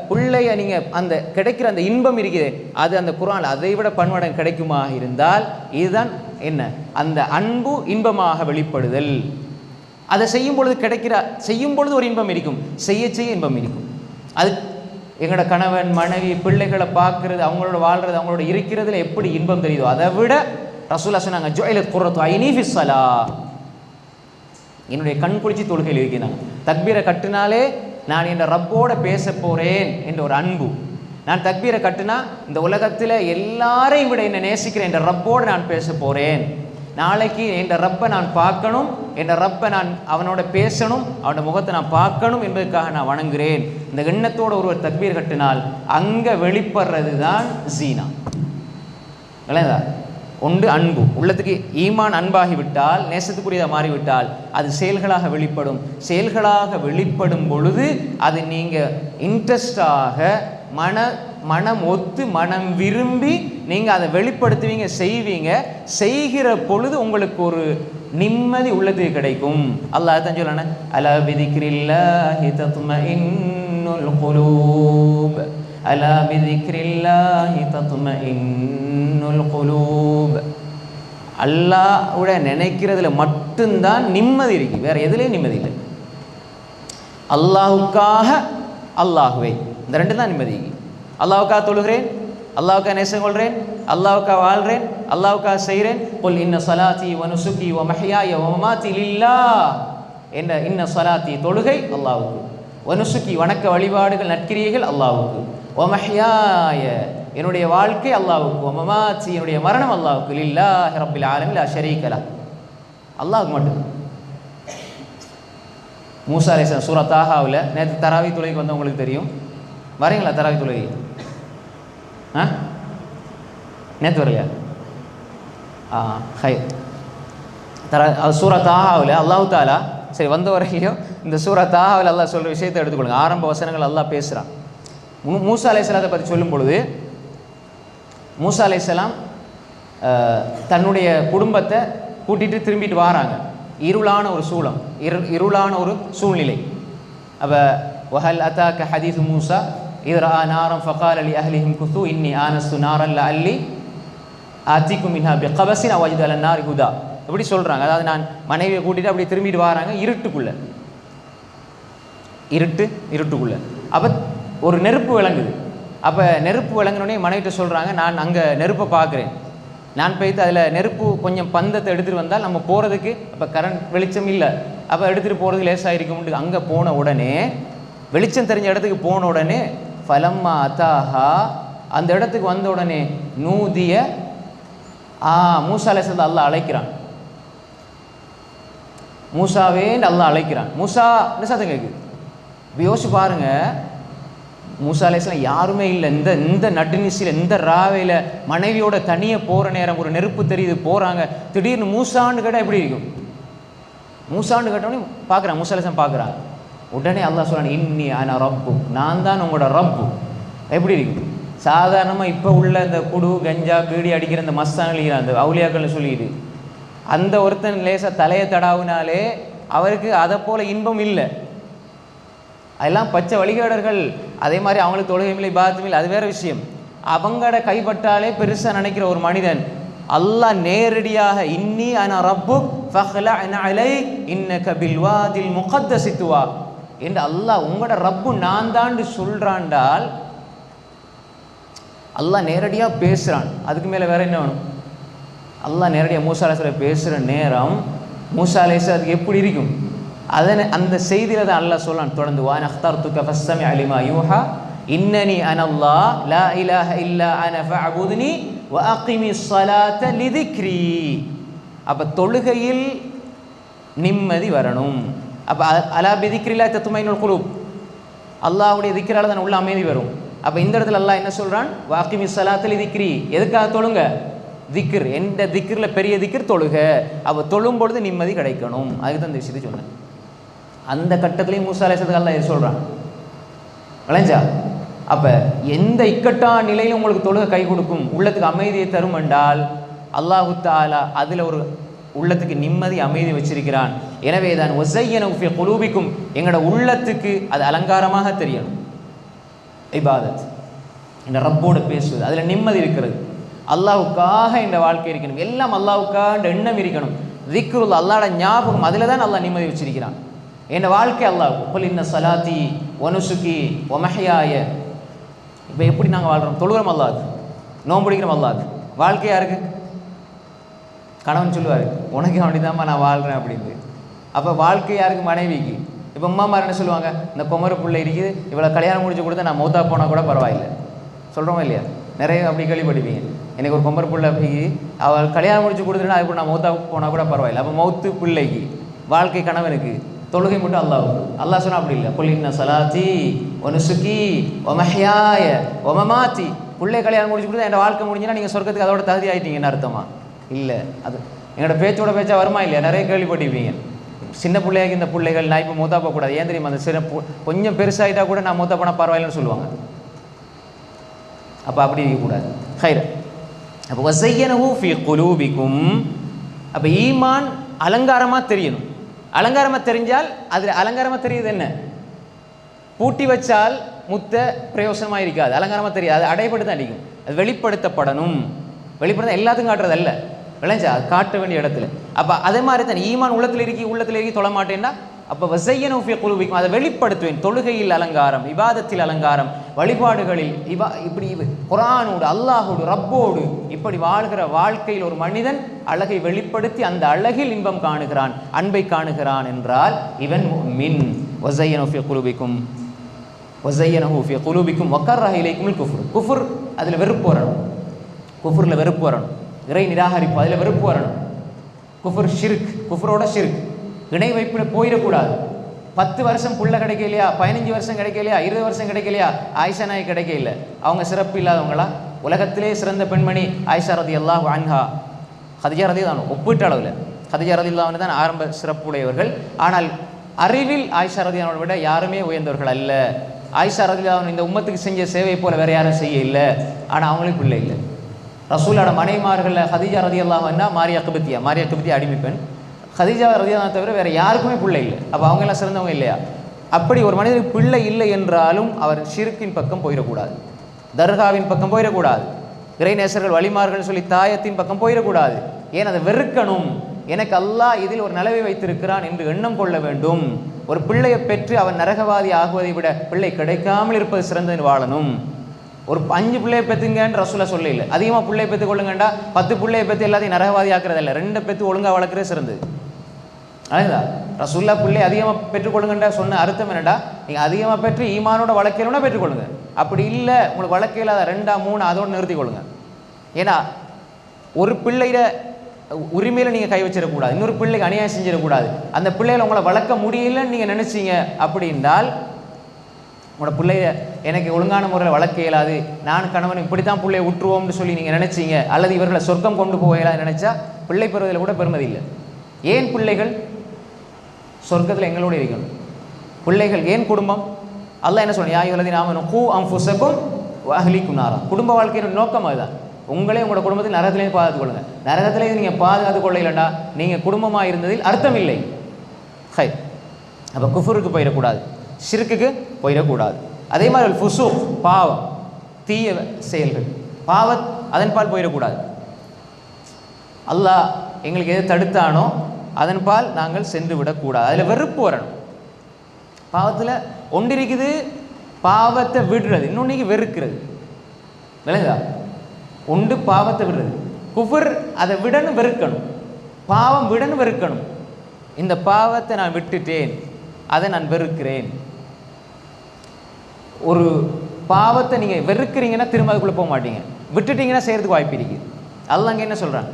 பிள்ளைய நீங்கள் அந்த கிடைக்கிற அந்த இன்பம் இருக்குது, அது அந்த குர்ஆன் அதை விட பன்மடங்கு கிடைக்குமா இருந்தால் இதுதான் என்ன, அந்த அன்பு இன்பமாக வெளிப்படுதல். அதை செய்யும் பொழுது ஒரு இன்பம் இருக்கும், செய்ய இன்பம் இருக்கும். அது எங்களோட கணவன் மனைவி பிள்ளைகளை பார்க்கறது, அவங்களோட வாழ்றது, அவங்களோட இருக்கிறதுல எப்படி இன்பம் தெரியுதோ அதை விட ரசூலுல்லாஹ் சொன்னாங்க, ஜுஇலத் குர்ரத்து ஐனி ஃபிஸ் ஸலாஹ், என்னுடைய கண் குளிச்சு தொழுகையில் இருக்கிறாங்க. தக்பீரை கட்டினாலே நான் என் ரப்போட பேச போறேன் என்ற ஒரு அன்பு. நான் தக்பீரை கட்டினா இந்த உலகத்தில் எல்லாரையும் விட என்னை நேசிக்கிறேன் என்ற ரப்போடு நான் பேச போறேன். நாளைக்கு என் ரப்பை நான் பார்க்கணும், என் ரப்பை நான் அவனோட பேசணும், அவனோட முகத்தை நான் பார்க்கணும் என்பதற்காக நான் வணங்குகிறேன். இந்த எண்ணத்தோடு ஒருவர் தக்பீர் கட்டினால் அங்கே வெளிப்படுறது தான் ஜீனா. இல்லைங்களா? ஒன்று அன்பு, உள்ளத்துக்கு ஈமான் அன்பாகிவிட்டால், நேசத்துக்குரியதாக மாறிவிட்டால் அது செயல்களாக வெளிப்படும். செயல்களாக வெளிப்படும் பொழுது அது நீங்கள் இன்ட்ரெஸ்டாக மனம் ஒத்து மனம் விரும்பி நீங்கள் அதை வெளிப்படுத்துவீங்க, செய்வீங்க. செய்கிற பொழுது உங்களுக்கு ஒரு நிம்மதி உள்ளத்துக்கு கிடைக்கும். அல்லாஹ் தான் சொல்லன, அலா பிதிக்ரில்லாஹி தத்மஇன்னுல் குலூப், அலா பிதிக்ரில்லாஹி தத்மஇன்னுல் குலூப். அல்லாஹ்வுடைய நினைக்கிறதுல மட்டும்தான் நிம்மதி இருக்கு, வேற எதுலேயும் நிம்மதி இல்லை. அல்லாஹுக்காக அல்லாஹுவே, இந்த ரெண்டு தான் நிம்மதி. அல்லாஹுக்காக தொழுகிறேன், அல்லாஹுக்காக நேசம் கொள்கிறேன், அல்லாஹுக்காக வாழ்கிறேன், அல்லாஹுக்காக செய்கிறேன். குல் இன்ன ஸலாத்தி வ நுசுகி வ மஹ்யாய வ மமாத்தி லில்லாஹ் என்ற இன்ன ஸலாத்தி தொழுகை அல்லாஹ்வுக்கு, வ நுசுகி வணக்க வழிபாடுகள் நற்கிரியைகள் அல்லாஹ்வுக்கு, வ மஹ்யாய என்னுடைய வாழ்க்கை அல்லாஹ்வுக்கு, வ மமாத்தி என்னுடைய மரணம் அல்லாஹ்வுக்கு, லில்லாஹி ரப்பில் ஆலமீன் லா ஷரீக லஹ், அல்லாஹ்வுக்கு மட்டும். மூசா அலைஹிஸ்ஸலாம் சூரா தாஹாவில் நேற்று தராவி தொழுகைக்கு வந்தவங்களுக்கு தெரியும். வரீங்களா தராவி தொழுகை? நேற்று வரலையா? ஹை சூரா தாஹாவில் அல்லாஹ் தாலா, சரி வந்த வரையிலையும் இந்த சூரா தாஹாவில் அல்லாஹ் சொல்கிற விஷயத்தை எடுத்துக்கொள்ளுங்க. ஆரம்ப வசனங்கள் அல்லாஹ் பேசுகிறான். மூசா அலைஹிஸ்ஸலாத்தை பற்றி சொல்லும் பொழுது, மூசா அலைஹிஸ்ஸலாம் தன்னுடைய குடும்பத்தை கூட்டிகிட்டு திரும்பிட்டு வராங்க. இருளான ஒரு சூழம், இருளான ஒரு சூழ்நிலை. அப்போ வஹல் அதாக்க ஹதீஸ் மூசா இத்ரா நாரம் ஃபகால லி அஹ்லிஹிம் குது இன்னி ஆனஸ்து நாரன் லஅல்லி ஆத்திக்கும் மின்ஹா பிகபஸின் அவ் அஜிது அலன் நாரி ஹுதா. இப்படி சொல்கிறாங்க. அதாவது நான் மனைவியை கூட்டிகிட்டு அப்படி திரும்பிட்டு வராங்க இருட்டுக்குள்ளே, இருட்டுக்குள்ளே. அப்போ ஒரு நெருப்பு விளங்குது. அப்போ நெருப்பு விளங்கினோடனே மனைவிட்ட சொல்கிறாங்க, நான் அங்கே நெருப்பை பார்க்குறேன், நான் போய்த்து அதில் நெருப்பு கொஞ்சம் பந்தத்தை எடுத்துகிட்டு வந்தால் நம்ம போகிறதுக்கு, அப்போ கரண்ட் வெளிச்சம் இல்லை, அப்போ எடுத்துகிட்டு போகிறதுக்கு லேசாக இருக்கும்ட்டு அங்கே போன உடனே, வெளிச்சம் தெரிஞ்ச இடத்துக்கு போன உடனே, ஃபலம்மா அத்தாஹா அந்த இடத்துக்கு வந்த உடனே நூதிய மூசா அலைஹிஸ்ஸலாம் அல்லாஹ் அழைக்கிறான். மூசாவேன்னு அல்லாஹ் அழைக்கிறான். மூசா சத்தம் கேட்குது. இப்போ யோசிச்சு பாருங்க, மூசா அலைஹிஸ்ஸலாம் யாருமே இல்லை. இந்த நடுநிசியில் இந்த ராவையில் மனைவியோட தனியாக போகிற நேரம், ஒரு நெருப்பு தெரியுது, போகிறாங்க. திடீர்னு மூசான்னு கேட்டால் எப்படி இருக்கும்? மூசான்னு கேட்டோடனே பார்க்குறான், மூசா அலைஹிஸ்ஸலாம் பார்க்குறாங்க. உடனே அல்லாஹ் சொல்கிறான், இன்னி அன ரப்பு, நான் தான் உங்களோட ரப்பு. எப்படி இருக்கும்? சாதாரணமாக இப்போ உள்ள இந்த குடு கஞ்சா பீடி அடிக்கிற இந்த மஸ்தானில் அந்த அவுலியாக்கள்னு சொல்லிடு, அந்த ஒருத்தன் லேசாக தலையை தடாவினாலே அவருக்கு அதை போல் இன்பம் இல்லை. அதெல்லாம் பச்சை வழிகாடர்கள். அதே மாதிரி அவங்களுக்கு தொழுகையும் இல்லை, இபாதத்தும் இல்லை, அது வேறு விஷயம். அவங்களோட கைப்பட்டாலே பெருசாக நினைக்கிற ஒரு மனிதன் அல்லாஹ் நேரடியாக இன்னி அன ரப்பு ஃபஹ்லஅன் அலைக் இன்னக பில் வாதில் முகத்தஸி துவா என்று அல்லாஹ் உங்களோட ரப்பு நான் தாண்டு சொல்கிறான்டால் அல்லாஹ் நேரடியாக பேசுகிறான். அதுக்கு மேலே வேறு என்ன வேணும்? அல்லாஹ் நேரடியாக மூசா அலைஹிஸ்ஸலாம் பேசுகிற நேரம் மூசா அலைஹிஸ்ஸலாம் எப்படி இருக்கும்? அதனை அந்த செய்தியில் தான் அல்லாஹ் சொல்லலாம் தொடர்ந்து, வான் அக்தர்துக ஃபஸ்ஸமி அலிமா யூஹா இன்னனி அனல்லாஹ் லா இலாஹ இல்லா அன ஃபஅபுத்னி வ அகிமிஸ் ஸலாத லிதிக்ரி. அப்போ தொழுகையில் நிம்மதி வரணும். அப்போ அலா பிதிக்ரில்லாஹி தத்மைனுல் குலூப், அல்லாஹ்வுடைய திக்ரால தான் உள்ள அமைதி வரும். அப்போ இந்த இடத்துல அல்லாஹ் என்ன சொல்கிறான்? வ அகிமிஸ் ஸலாத லிதிக்ரி. எதுக்காக தொழுங்க? திக்ர். எந்த திக்ரில் பெரிய திக்ர் தொழுக. அப்போ தொழும் பொழுது நிம்மதி கிடைக்கணும். அதுக்கு தான் இந்த விஷயத்தை சொன்னேன். அந்த கட்டத்திலையும் மூசா அலைஹிஸ்ஸலாம் அல்லாஹ் எது சொல்கிறான்? விளைஞ்சா? அப்போ எந்த இக்கட்டான நிலையிலும் உங்களுக்கு தொழுகை கை கொடுக்கும், உள்ளத்துக்கு அமைதியை தரும் என்றால் அல்லாஹு தஆலா அதில் ஒரு உள்ளத்துக்கு நிம்மதி அமைதி வச்சிருக்கிறான். எனவே தான் வஸய்யனு ஃபீ குலூபிக்கும், எங்களோட உள்ளத்துக்கு அது அலங்காரமாக தெரியணும். இபாதத், இந்த ரப்போடு பேசுவது, அதில் நிம்மதி இருக்கிறது. அல்லாஹுக்காக இந்த வாழ்க்கை இருக்கணும், எல்லாம் அல்லாஹுக்காக எண்ணம் இருக்கணும். திக்ருல் அல்லாஹ்வோட ஞாபகம், அதில் தான் அல்லாஹ் நிம்மதி வச்சிருக்கிறான். என் வாழ்க்கை அல்லாஹ் குல் இன்ன ஸலாத்தி வ நுசுகி வ மஹ்யாய இப்போ எப்படி நாங்கள் வாழ்கிறோம்? தொழுகிறோம் அல்லாஹ்க்கு, நோன்பு பிடிக்கிறோம் அல்லாஹ்க்கு. வாழ்க்கை யாருக்கு? கணவன் சொல்லுவார், உனக்கு வேண்டிதாம்மா நான் வாழ்கிறேன் அப்படின்னு. அப்போ வாழ்க்கை யாருக்கு? மனைவிக்கு. இப்போ அம்மாமார் என்ன சொல்லுவாங்க? இந்த குமர பிள்ளை இருக்குது, இவ்வளோ கல்யாணம் முடிச்சு கொடுத்தா நான் மௌத்தா போனால் கூட பரவாயில்லை சொல்கிறோமா இல்லையா? நிறைய அப்படி கேள்விப்பட்டிருப்பீங்க. எனக்கு ஒரு குமர பிள்ளை அப்படி அவள் கல்யாணம் முடிச்சு கொடுத்துட்டா அதுக்கு நான் மௌத்தா போனால் கூட பரவாயில்லை. அப்போ மௌத்து பிள்ளைக்கு, வாழ்க்கை கணவனுக்கு, தொழுகை மட்டும் அல்லாஹ்வுக்கு. அல்லாஹ் சொன்னால் அப்படி இல்லை. குல் இன்ன ஸலாத்தி வ நுஸுகி வ மஹ்யாய வ மமாத்தி. பிள்ளை கல்யாணம் முடிச்சு கொடுத்தா என் வாழ்க்கை முடிஞ்சுன்னா நீங்கள் சொர்க்கத்துக்கு அதோட தகுதி ஆகிட்டீங்கன்னு அர்த்தமா? இல்லை. அது எங்களோட பேச்சோட பேச்சா வருமா இல்லையா? நிறைய கேள்விப்பட்டிருப்பீங்க. சின்ன பிள்ளையாகி இந்த பிள்ளைகள் நான் இப்போ மூத்தா போகக்கூடாது. ஏன் தெரியுமா? அந்த சின்ன கொஞ்சம் பெருசாகிட்டா கூட நான் மூத்தா போனால் பரவாயில்லன்னு சொல்லுவாங்க. அப்போ அப்படி இருக்கக்கூடாது. ஹைர். அப்போ வஸய்யனஹு ஃபீ குலூபிக்கும். அப்போ ஈமான் அலங்காரமாக தெரியணும். அலங்காரமாக தெரிஞ்சால் அதில் அலங்காரமாக தெரியுது என்ன? பூட்டி வச்சால் முத்த பிரயோசனமாக இருக்காது. அலங்காரமாக தெரியாது, அது அடைபடுத்த அடிக்கும். அது வெளிப்படுத்தப்படணும். வெளிப்படுத்த எல்லாத்துக்கும் காட்டுறது அல்ல, விளைஞ்சா அது காட்ட வேண்டிய இடத்துல. அப்போ அதே மாதிரி தான் ஈமான் உள்ளத்தில் இருக்கி தொழ மாட்டேன்னா அப்போ வஸய்யனஹு ஃபீ குலூபிக்கும், அதை வெளிப்படுத்துவேன். தொழுகையில் அலங்காரம், இபாதத்தில் அலங்காரம், வழிபாடுகளில் இப்படி குர்ஆனோடு அல்லாஹோடு ரப்போடு இப்படி வாழ்கிற வாழ்க்கையில் ஒரு மனிதன் அழகை வெளிப்படுத்தி அந்த அழகில் இன்பம் காணுகிறான், அன்பை காணுகிறான் என்றால் இவன் முஃமின். வஸய்யனஹு ஃபீ குலூபிக்கும் வஸய்யனஹு ஃபீ குலூபிக்கும் வக்கர்ரஹ இலைக்குமுல் குஃப்ர். குஃப்ர் அதில் வெறுப்பு வரணும். குஃப்ரில் வெறுப்பு வரணும். இறை நிராகரிப்பு அதில் வெறுப்பு வரணும். குஃப்ர் ஷிர்க், குஃப்ரோட ஷிர்க், இணை வைப்பில் போயிடக்கூடாது. 10 வருஷம் புள்ள கிடைக்கலையா, 15 வருஷம் கிடைக்கலையா, 20 வருஷம் கிடைக்கலையா, ஆயிஷா நாய் கிடைக்கல, அவங்க சிறப்பு இல்லாதவங்களா? உலகத்திலே சிறந்த பெண்மணி ஆயிஷா ரலியல்லாஹு அன்ஹா, ஹதீஜா ரலியல்லாஹு அன்ஹா ஒப்பிட்ட அளவில் ஹதீஜா ரலியல்லாஹு அன்ஹா தான் ஆரம்ப சிறப்புடையவர்கள். ஆனால் அறிவில் ஆயிஷா ரலியல்லாஹு அன்ஹா விட யாருமே உயர்ந்தவர்கள் அல்ல. ஆயிஷா ரலியல்லாஹு அன்ஹா இந்த உம்மத்துக்கு செஞ்ச சேவை போல வேற யாரும் செய்ய இல்லை. ஆனால் அவங்களுக்கு பிள்ளை இல்லை. ரசூலோட மனைமார்களில் ஹதீஜா ரலியல்லாஹு அன்ஹா மாரியா கிப்தியா அடிமை பெண். ஹதீஜா ரலியல்லாஹு அன்ஹா தவிர வேறு யாருக்குமே பிள்ளை இல்லை. அப்போ அவங்க எல்லாம் சிறந்தவங்க இல்லையா? அப்படி ஒரு மனிதனுக்கு பிள்ளை இல்லை என்றாலும் அவர் ஷிர்கின் பக்கம் போயிடக்கூடாது, தர்காவின் பக்கம் போயிடக்கூடாது, இறைநேசர்கள் வழிமார்கள் சொல்லி தாயத்தின் பக்கம் போயிடக்கூடாது. ஏன் அதை வெறுக்கணும்? எனக்கு அல்லாஹ் இதில் ஒரு நிலவை வைத்திருக்கிறான் என்று எண்ணம் கொள்ள வேண்டும். ஒரு பிள்ளையை பெற்று அவன் நரகவாதி ஆகுவதை விட பிள்ளை கிடைக்காமல் இருப்பது சிறந்தது வாழணும். ஒரு 5 பிள்ளையை பெற்றுங்கன்னு ரசூலா சொல்ல இல்லை. அதிகமாக பிள்ளையை பெற்று கொள்ளுங்கண்டா 10 பிள்ளையை பெற்று எல்லாத்தையும் நரகவாதி ஆக்குறது இல்லை. 2 பெற்று ஒழுங்காக வளர்க்குறது சிறந்தது. அதுதான் ரசூல்லா பிள்ளை அதிகமாக பெற்றுக்கொள்ளுங்கண்டா சொன்ன அர்த்தம் என்னடா, நீங்கள் அதிகமாக பெற்று ஈமானோட வளர்க்கணும்னா பெற்றுக்கொள்ளுங்க. அப்படி இல்லை உங்களுக்கு வளர்க்க இல்லாத 2, 3 அதோடு நிறுத்தி கொள்ளுங்க. ஏன்னா ஒரு பிள்ளையில உரிமையில் நீங்கள் கை வச்சிடக்கூடாது, இன்னொரு பிள்ளைக்கு அநியாயம் செஞ்சிடக்கூடாது. அந்த பிள்ளைகளை உங்களை வளர்க்க முடியலன்னு நீங்கள் நினச்சிங்க அப்படின்னால் உங்களோட பிள்ளைய எனக்கு ஒழுங்கான முறையில் வளர்க்க இயலாது, நான் கணவன் இப்படி தான் பிள்ளையை விட்டுருவோம்னு சொல்லி நீங்கள் நினச்சிங்க, அல்லது இவர்களை சொர்க்கம் கொண்டு போக இயலாது நினச்சா பிள்ளை பெறுவதில் கூட பெருமதி இல்லை. ஏன் பிள்ளைகள் சொர்க்கத்தில் எங்களோட இருக்கணும்? பிள்ளைகள் ஏன் குடும்பம்? அல்லாஹ் என்ன சொல்றேன், யா அய்யுஹல்லதீன ஆமனூ கூ அன்ஃபுஸக்கும் வ அஹ்லீக்கும் நாரா. குடும்ப வாழ்க்கையின் நோக்கம் அதுதான். உங்களே உங்களோட குடும்பத்தில் நரகத்திலேயே பாதுகாத்து கொள்ளுங்க. நரகத்திலேயே நீங்கள் பாதுகாத்து கொள்ள இல்லைண்டா நீங்கள் குடும்பமாக இருந்ததில் அர்த்தம் இல்லை. ஹை, அப்போ குஃபுருக்கு போயிடக்கூடாது, ஷிர்க்குக்கு போயிடக்கூடாது. அதே மாதிரி ஃபுசூக் பாவம், தீய செயல்கள், பாவத் அதன்பால் போயிடக்கூடாது. அல்லாஹ் எங்களுக்கு எது தடுத்தானோ அதன்பால் நாங்கள் சென்று விடக்கூடாது. அதில் வெறுப்பு வரணும். பாவத்தில் ஒன்று இருக்குது பாவத்தை விடுறது, இன்னொன்றைக்கு வெறுக்கிறது. விளங்குதா? ஒன்று பாவத்தை விடுறது, குஃபர் அதை விடணும் வெறுக்கணும், பாவம் விடணும் வெறுக்கணும். இந்த பாவத்தை நான் விட்டுட்டேன், அதை நான் வெறுக்கிறேன். ஒரு பாவத்தை நீங்கள் வெறுக்கிறீங்கன்னா திரும்ப அதுக்குள்ளே போக மாட்டீங்க, விட்டுட்டீங்கன்னா செய்கிறதுக்கு வாய்ப்பு இருக்குது. அல்லாஹ் அங்கே என்ன சொல்கிறாங்க,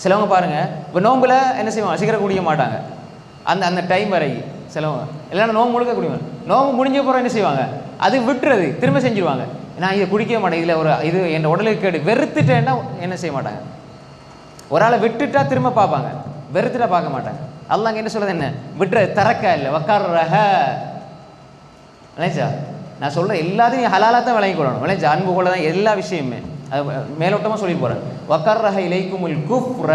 சிலவங்க பாருங்கள், இப்போ நோம்பில் என்ன செய்வாங்க, சீக்கிரம் குடிக்க மாட்டாங்க அந்த டைம் வரைக்கும். சிலவங்க இல்லைன்னா நோம்பு முழுக்க குடிப்பாங்க, நோம்பு முடிஞ்ச போகிறோம் என்ன செய்வாங்க, அது விட்டுறது திரும்ப செஞ்சுருவாங்க. நான் இதை குடிக்க மாட்டேன், இதில் ஒரு இது என் உடலுக்கு கேடு, வெறுத்துட்டேன்னா என்ன செய்ய மாட்டாங்க. ஒரு ஆளை விட்டுட்டா திரும்ப பார்ப்பாங்க, வெறுத்துட்டா பார்க்க மாட்டாங்க. அல்லாஹ் என்ன சொல்கிறது, என்ன விட்டுறது, தரக்க இல்லை வக்கார்ரஹ. விளைச்சா நான் சொல்கிறேன் எல்லாத்தையும் ஹலாலாக தான் விளங்கி கொள்ளணும். விளைச்சா அன்பு கொள்ள தான் எல்லா விஷயமே, அது மேலோட்டமாக சொல்லி போகிறேன். வக்கர்ரஹ இலைக்குமுல் குஃப்ர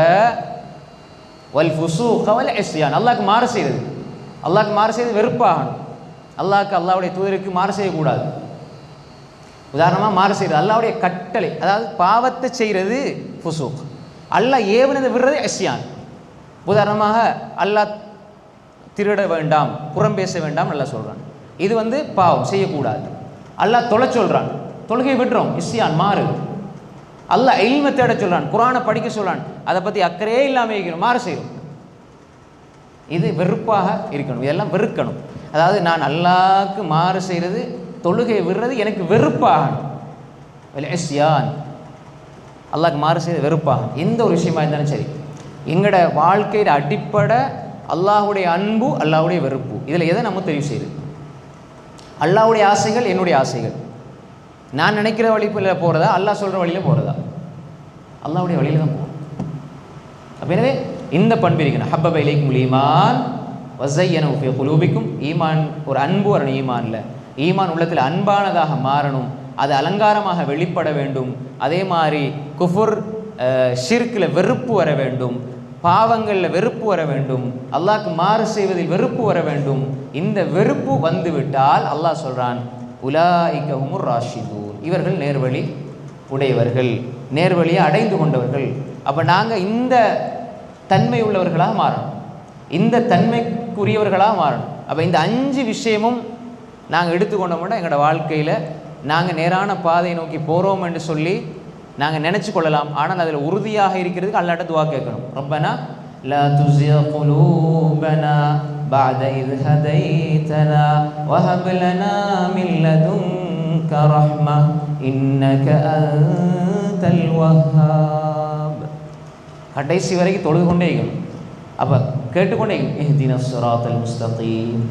வல் ஃபுசூக வல் இஸ்யான். அல்லாஹ்க்கு மாறு செய்கிறது, அல்லாஹ்க்கு மாறு செய்வது வெறுப்பாகணும். அல்லாஹ்க்கு அல்லாஹ்வுடைய தூதருக்கு மாறு செய்யக்கூடாது. உதாரணமாக மாறு செய்கிறது அல்லாஹ்வுடைய கட்டளை, அதாவது பாவத்தை செய்கிறது ஃபுசூக், அல்லாஹ் ஏவனதை விடுறது இஸ்யான். உதாரணமாக அல்லாஹ் திருட வேண்டாம், புறம் பேச வேண்டாம் நல்லா சொல்கிறான், இது பாவம் செய்யக்கூடாது. அல்லாஹ் தொலை சொல்கிறான், தொழுகை விட்டுறோம், இஸ்யான் மாறு. அல்லாஹ் இல்மை தேட சொல்றான், குர்ஆனை படிக்க சொல்றான், அதை பற்றி அக்கறையே இல்லாமல் இருக்கிறோம், மாறு செய்யும். இது வெறுப்பாக இருக்கணும், இதெல்லாம் வெறுக்கணும். அதாவது நான் அல்லாஹ்க்கு மாறு செய்கிறது, தொழுகை விடுறது எனக்கு வெறுப்பாகணும். இஸ்யான், அல்லாஹ்க்கு மாறு செய்கிறது வெறுப்பாகணும். எந்த ஒரு விஷயமா இருந்தாலும் சரி, எங்களோட வாழ்க்கையில் அடிப்படை அல்லாஹுடைய அன்பு, அல்லாஹுடைய வெறுப்பு. இதில் எதை நம்ம தெரிவு செய்யுது? அல்லாஹுடைய ஆசைகள் என்னுடைய ஆசைகள், நான் நினைக்கிற வழியில் போகிறதா, அல்லாஹ் சொல்கிற வழியில் போகிறதா? அல்லாஹுடைய வழியில் தான் போகணும். அப்போ எனவே இந்த பண்பு இருக்கணும். ஹப்பப இலைக்குமுல் ஈமான் வஸய்யனஹு ஃபீ குலூபிக்கும். ஈமான் ஒரு அன்பு வரணும். ஈமானில் ஈமான் உள்ளத்தில் அன்பானதாக மாறணும், அது அலங்காரமாக வெளிப்பட வேண்டும். அதே மாதிரி குஃபுர் ஷிர்கில் வெறுப்பு வர வேண்டும், பாவங்களில் வெறுப்பு வர வேண்டும், அல்லாஹ்க்கு மாறு செய்வதில் வெறுப்பு வர வேண்டும். இந்த வெறுப்பு வந்துவிட்டால் அல்லாஹ் சொல்கிறான், உலாயிக ஹுமுர் ராஷிதூன், இவர்கள் நேர்வழி உடையவர்கள், நேர்வழியை அடைந்து கொண்டவர்கள். அப்போ நாங்கள் இந்த தன்மை உள்ளவர்களாக மாறணும், இந்த தன்மைக்குரியவர்களாக மாறணும். அப்போ இந்த 5 விஷயமும் நாங்கள் எடுத்துக்கொண்டோம்னா எங்களோட வாழ்க்கையில் நாங்கள் நேரான பாதையை நோக்கி போகிறோம் என்று சொல்லி நாங்கள் நினச்சி கொள்ளலாம். ஆனால் அதில் உறுதியாக இருக்கிறதுக்கு அல்லாஹ்ட்ட துஆ கேட்கணும். ரப்பனா லா துஸிக் குலூபனா பஅத இத் ஹதைதனா வஹப் லனா மின் லதுன்க ரஹ்ம இன்னக அன்தல் வஹ்ஹாப். கடைசி வரைக்கும் தொழுது கொண்டே இருக்கணும். அப்போ கேட்டுக்கொண்டே இஹ்தினஸ் ஸிராத்தல் முஸ்தகீம்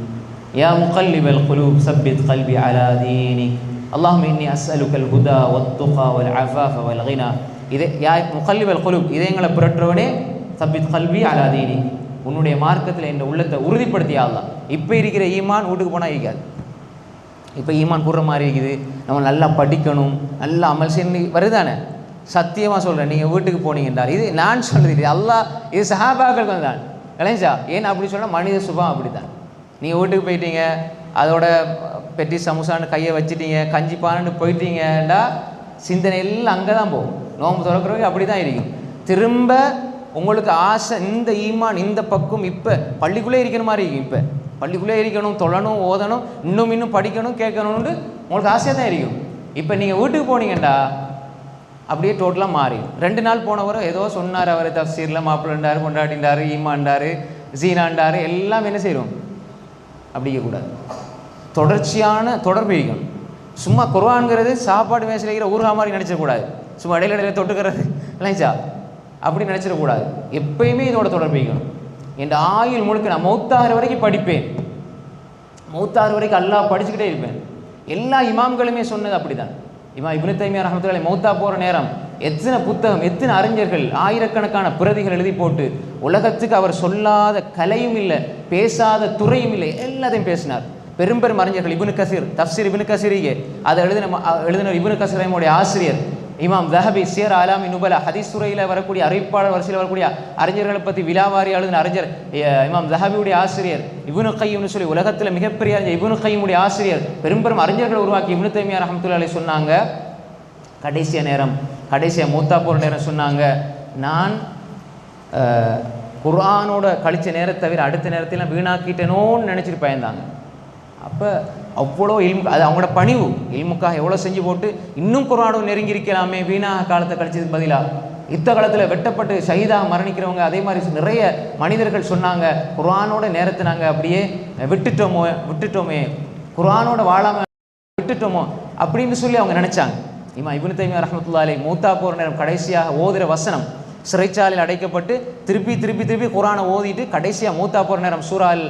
யா முகல்லிபல் குலூப் சப்பித் கல்பி அலா தீனிக் அல்லாஹும்ம இன்னி அஸ்அலுக்கல் ஹுதா வத்துகா வல் அஃபாஃப வல் கினா. இதே யா முகல்லிபல் குலூப், இதயங்களை புரட்டுறவனே, சப்பித் கல்பி அலா தீனிக், உன்னுடைய மார்க்கத்தில் என் உள்ளத்தை உறுதிப்படுத்தியா அல்லாஹ். இப்போ இருக்கிற ஈமான் வீட்டுக்கு போனால் இருக்காது. இப்போ ஈமான் கூடுற மாதிரி இருக்குது, நம்ம நல்லா படிக்கணும், நல்லா அமல் செய்யணும் வருதானே? சத்தியமாக சொல்கிறேன், நீங்கள் வீட்டுக்கு போனீங்கன்றார், இது நான் சொல்கிறது அல்லாஹ், இது சஹாபாக்கள் தான் கலைஞ்சா. ஏன் அப்படி சொன்னால் மனித சுபாவம் அப்படி தான். நீங்கள் வீட்டுக்கு போயிட்டீங்க, அதோட பெட்டி சமோசான்னு கையை வச்சுட்டீங்க, கஞ்சி பானன்னு போயிட்டீங்கண்டா சிந்தனை எல்லாம் அங்கே தான் போகும். நோம்பு திறக்கிறவங்க அப்படி தான் இருக்கும். திரும்ப உங்களுக்கு ஆசை, இந்த ஈமான் இந்த பக்கம் இப்போ பள்ளிக்குள்ளே இருக்கிற மாதிரி இருக்கும். இப்போ பள்ளிக்குள்ளே இருக்கணும், தொழணும், ஓதணும், இன்னும் படிக்கணும், கேட்கணும்னு உங்களுக்கு ஆசையாக தான் இருக்கும். இப்போ நீங்கள் வீட்டுக்கு போனீங்கண்டா அப்படியே டோட்டலாக மாறி. 2 நாள் போனவரை ஏதோ சொன்னார், அவர் தஃசீரில் மாப்பிள்ளைண்டார், கொண்டாடிண்டார், ஈமாண்டார், ஜீனாண்டார், எல்லாம் என்ன செய்கிறோம்? அப்படிக்கக்கூடாது. தொடர்ச்சியான தொடர்பு இருக்கணும். சும்மா குர்ஆன்ங்கிறது சாப்பாடு மேசையில் இருக்கிற ஊர்கா மாதிரி நினச்சிடக்கூடாது, சும்மா இடையில தொட்டுக்கிறது இல்லைச்சா, அப்படி நினச்சிடக்கூடாது. எப்பயுமே இதோட தொடர்பு இருக்கணும். என் ஆயுள் முழுக்க நான் மௌத்தாகிற வரைக்கும் படிப்பேன், மௌத்தாகிற வரைக்கும் அல்லாஹ் படிச்சுக்கிட்டே இருப்பேன். எல்லா இமாம்களுமே சொன்னது அப்படி தான். இமாம் இப்னு தைமியா ரஹ்மத்துல்லாஹி மௌத்தா போகிற நேரம் எத்தனை புத்தகம், எத்தனை அறிஞர்கள், ஆயிரக்கணக்கான பிரதிகள் எழுதி போட்டு உலகத்துக்கு அவர் சொல்லாத கலையும் இல்லை, பேசாத துறையும் இல்லை, எல்லாத்தையும் பேசினார். பெரும்பெரும் அறிஞர்கள் இப்னு கசீர், தஃப்சீர் இப்னு கசீரியே அதை எழுதினர் இப்னு கசீர் ரஹ்மத்துல்லாஹி ஆசிரியர். இமாம் தஹபி சியர் ஆலாமி நுபலா, ஹதீஸ் துறையில் வரக்கூடிய அறிவிப்பாளர் வரிசையில் வரக்கூடிய அறிஞர்களை பற்றி விலாவாரி எழுதின அறிஞர் இமாம் தஹபியுடைய ஆசிரியர். இப்னு கையிம்னு சொல்லி உலகத்தில் மிகப்பெரிய அறிஞர் இப்னு கையிமுடைய ஆசிரியர். பெரும்பெரும் அறிஞர்களை உருவாக்கி இப்னு தைமியா ரஹ்மத்துல்லாஹி அலைஹி சொன்னாங்க, கடைசியாக மூத்தா போகிற நேரம் சொன்னாங்க, நான் குர்ஆனோட கழிச்ச நேரத்தை தவிர அடுத்த நேரத்தில் வீணாக்கிட்டேனோன்னு நினச்சிட்டு பயந்தாங்க. அப்போ அவ்வளோ அது அவங்களோட பணிவு, இல்முக்காக எவ்வளோ செஞ்சு போட்டு இன்னும் குர்ஆனோட நெருங்கி இருக்கலாமே, வீணாக காலத்தை கழிச்சதுக்கு பதிலாக. யுத்த காலத்தில் வெட்டப்பட்டு ஷஹீதாக மரணிக்கிறவங்க அதே மாதிரி நிறைய மனிதர்கள் சொன்னாங்க, குர்ஆனோட நேரத்தை நாங்கள் அப்படியே விட்டுட்டோமே, குர்ஆனோட வாழாமல் விட்டுட்டோமோ அப்படின்னு சொல்லி அவங்க நினச்சாங்க. இமாம் இப்னு தைமியா ரஹ்மத்துல்லாஹி அலைஹி மூத்தா போகிற நேரம் கடைசியாக ஓதுகிற வசனம், சிறைச்சாலையில் அடைக்கப்பட்டு திருப்பி குர்ஆனை ஓதிட்டு கடைசியாக மூத்தா போகிற நேரம் சூரா அல்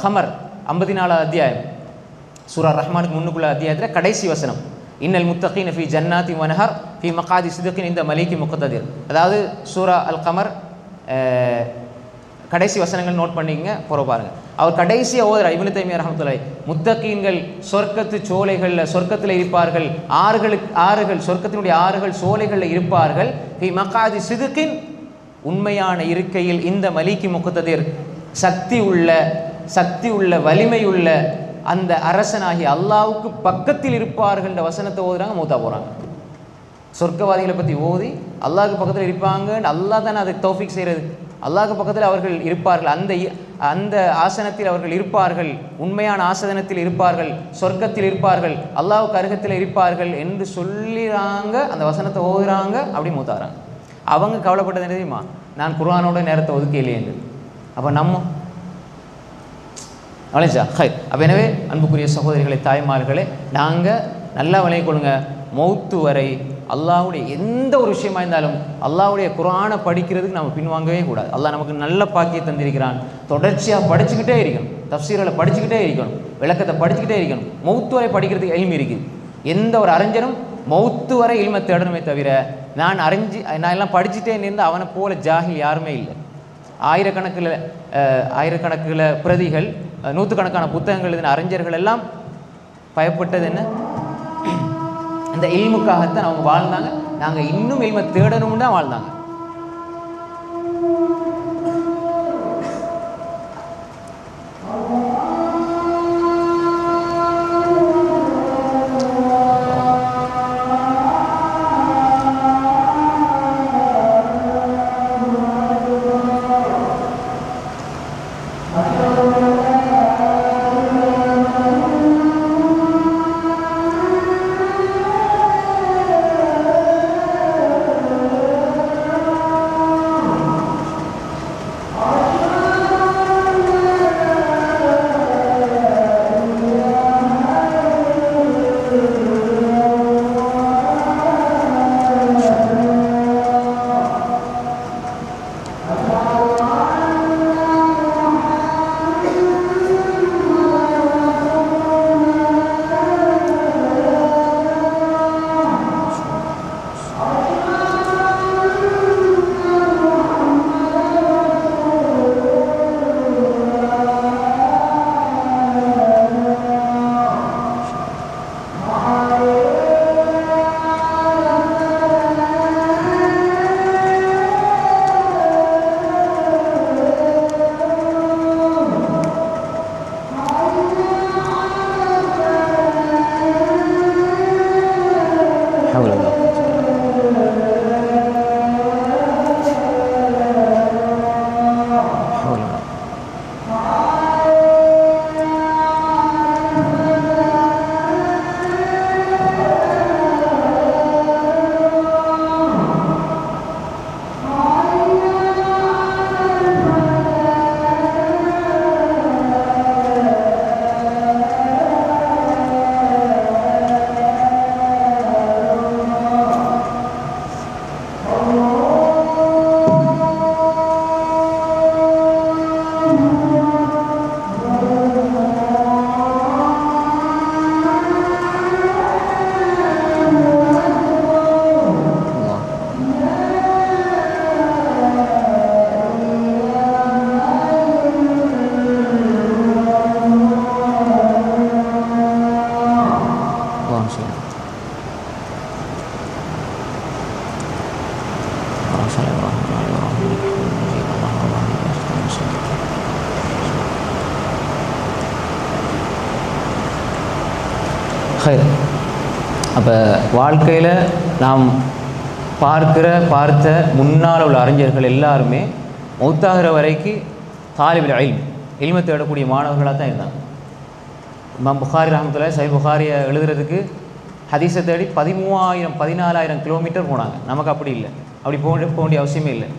கமர் 54 அத்தியாயம், சூரா ரஹ்மானுக்கு முன்னுக்குள்ள அத்தியாயத்தில் கடைசி வசனம், இன்னல் முத்தகீன ஃபீ ஜன்னாத்தி வனஹர் ஃபீ மகாதி சிதகின் இந்த மலிகி முக்ததிர். அதாவது சூரா அல் கமர் கடைசி வசனங்கள் நோட் பண்ணிக்கங்க, போகிற பாருங்கள். அவர் கடைசியாக ஓதுறார் இப்னு தைமியா ரஹ்மத்துல்லாஹி, முத்தகீன்கள் சொர்க்கத்து சோலைகளில் சொர்க்கத்தில் இருப்பார்கள், ஆறுகள் சொர்க்கத்தினுடைய ஆறுகள் சோலைகளில் இருப்பார்கள், ஃபீ மகாதி சிதுகின் உண்மையான இருக்கையில், இந்த மலிகி முக்ததிர் சக்தி உள்ள வலிமை உள்ள அந்த அரசனாகி அல்லாஹ்வுக்கு பக்கத்தில் இருப்பார்கள் என்ற வசனத்தை ஓதுறாங்க, மூத்தா போகிறாங்க. சொர்க்கவாதிகளை பற்றி ஓதி அல்லாஹ்வுக்கு பக்கத்தில் இருப்பாங்க, அல்லாஹ் தானே அதை தௌஃபீக் செய்கிறது, அல்லாஹ்வுக்கு பக்கத்தில் அவர்கள் இருப்பார்கள். அந்த ஆசனத்தில் அவர்கள் இருப்பார்கள், உண்மையான ஆசனத்தில் இருப்பார்கள், சொர்க்கத்தில் இருப்பார்கள், அல்லாஹ்வுக்கு அருகத்தில் இருப்பார்கள் என்று சொல்லிறாங்க. அந்த வசனத்தை ஓதுறாங்க, அப்படி மூத்தாகிறாங்க. அவங்க கவலைப்பட்டது என்ன தெரியுமா? நான் குர்ஆனோட நேரத்தை ஒதுக்கலையே. அப்போ நம்ம அழைச்சா ஹை. அப்போ எனவே அன்புக்குரிய சகோதரிகளை, தாய்மார்களே, நாங்கள் நல்லா விளங்கிக் கொள்ளுங்க. மௌத்து வரை அல்லாஹ்வுடைய எந்த ஒரு விஷயமா இருந்தாலும் அல்லாஹ்வுடைய குர்ஆனை படிக்கிறதுக்கு நம்ம பின்வாங்கவே கூடாது. அல்லாஹ் நமக்கு நல்ல பாக்கியை தந்திருக்கிறான். தொடர்ச்சியாக படிச்சுக்கிட்டே இருக்கணும், தஃப்சீர்களை படிச்சுக்கிட்டே இருக்கணும், விளக்கத்தை படிச்சுக்கிட்டே இருக்கணும். மௌத்து வரை படிக்கிறதுக்கு இல்மு இருக்குது. எந்த ஒரு அறிஞரும் மௌத்து வரை இல்மை தேடணுமே தவிர நான் எல்லாம் படிச்சுட்டே இருந்தால் அவனை போல ஜாஹில் யாருமே இல்லை. ஆயிரக்கணக்கில் பிரதிகள், நூற்றுக்கணக்கான புத்தகங்கள் எழுதின அறிஞர்கள் எல்லாம் பயப்பட்டது என்ன? இந்த இல்முக்காகத்தான் அவங்க வாழ்ந்தாங்க. நாங்கள் இன்னும் இல்மை தேடணும்னு தான் வாழ்ந்தாங்க. அப்போ வாழ்க்கையில் நாம் பார்த்த முன்னால் உள்ள அறிஞர்கள் எல்லாருமே மௌத்தாகிற வரைக்கும் தாலிபுல் இல்ம், இல்மை தேடக்கூடிய மாணவர்களாக தான் இருந்தாங்க. இமாம் புகாரி ரஹ்மத்துல்லாஹி சஹீஹ் புகாரியை எழுதுறதுக்கு ஹதீஸை தேடி 13,000-14,000 கிலோமீட்டர் போனாங்க. நமக்கு அப்படி இல்லை, அப்படி போக வேண்டிய அவசியமே இல்லை.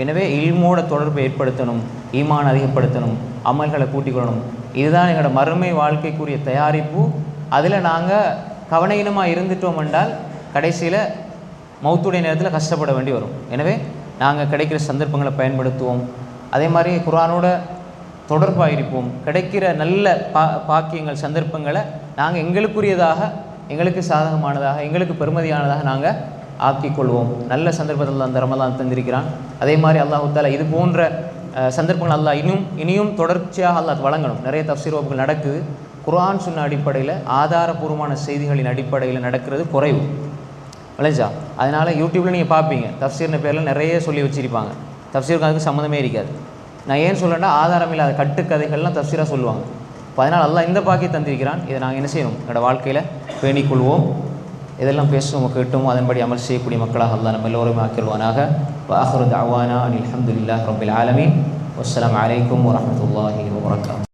எனவே இல்மோட தொடர்பை ஏற்படுத்தணும், ஈமான் அதிகப்படுத்தணும், அமல்களை கூட்டிக்கொள்ளணும். இதுதான் எங்களோட மறுமை வாழ்க்கைக்குரிய தயாரிப்பு. அதில் நாங்கள் கவனீனமாக இருந்துட்டோம் என்றால் கடைசியில் மௌத்துடைய நேரத்தில் கஷ்டப்பட வேண்டி வரும். எனவே நாங்கள் கிடைக்கிற சந்தர்ப்பங்களை பயன்படுத்துவோம். அதே மாதிரி குர்ஆனோட தொடர்பாக இருப்போம். கிடைக்கிற நல்ல பாக்கியங்கள், சந்தர்ப்பங்களை நாங்கள் எங்களுக்குரியதாக, எங்களுக்கு சாதகமானதாக, எங்களுக்கு பெருமதியானதாக நாங்கள் ஆக்கிக்கொள்வோம். நல்ல சந்தர்ப்பத்தில் அந்த ரமலான் தந்திருக்கிறான். அதே மாதிரி அல்லாஹ் தஆலா இது போன்ற சந்தர்ப்பங்கள் அல்லாஹ் இனியும் தொடர்ச்சியாக அல்லாஹ் வழங்கணும். நிறைய தஃப்சீர் வகுப்புகள் நடக்குது. குர்ஆன் சுன்னா அடிப்படையில், ஆதாரபூர்வமான செய்திகளின் அடிப்படையில் நடக்கிறது குறைவு விளைஞ்சா. அதனால் யூடியூப்பில் நீங்கள் பார்ப்பீங்க, தஃப்சீர்னு பேரில் நிறைய சொல்லி வச்சுருப்பாங்க. தஃப்சீருக்கு அதுக்கு சம்மந்தமே இருக்காது. நான் ஏன் சொல்கிறேன்னா, ஆதாரம் இல்லாத கட்டுக்கதைகள்லாம் தஃப்சீராக சொல்லுவாங்க. இப்போ அதனால் அல்லாஹ் இந்த பாக்கியை தந்திருக்கிறான். இதை நாங்கள் என்ன செய்யணும்? என்னோடய வாழ்க்கையில் பேணிக்கொள்வோம். இதெல்லாம் பேசணும், கேட்டும் அதன்படி அமல் செய்யக்கூடிய மக்களாக அல்லாஹ் நம்ம எல்லோருமே ஆக்கிடுவானாக. வ ஆகிரு தஅவானா அனில் ஹம்துலில்லாஹி ரப்பில் ஆலமீன். والسلام عليكم ورحمة الله وبركاته.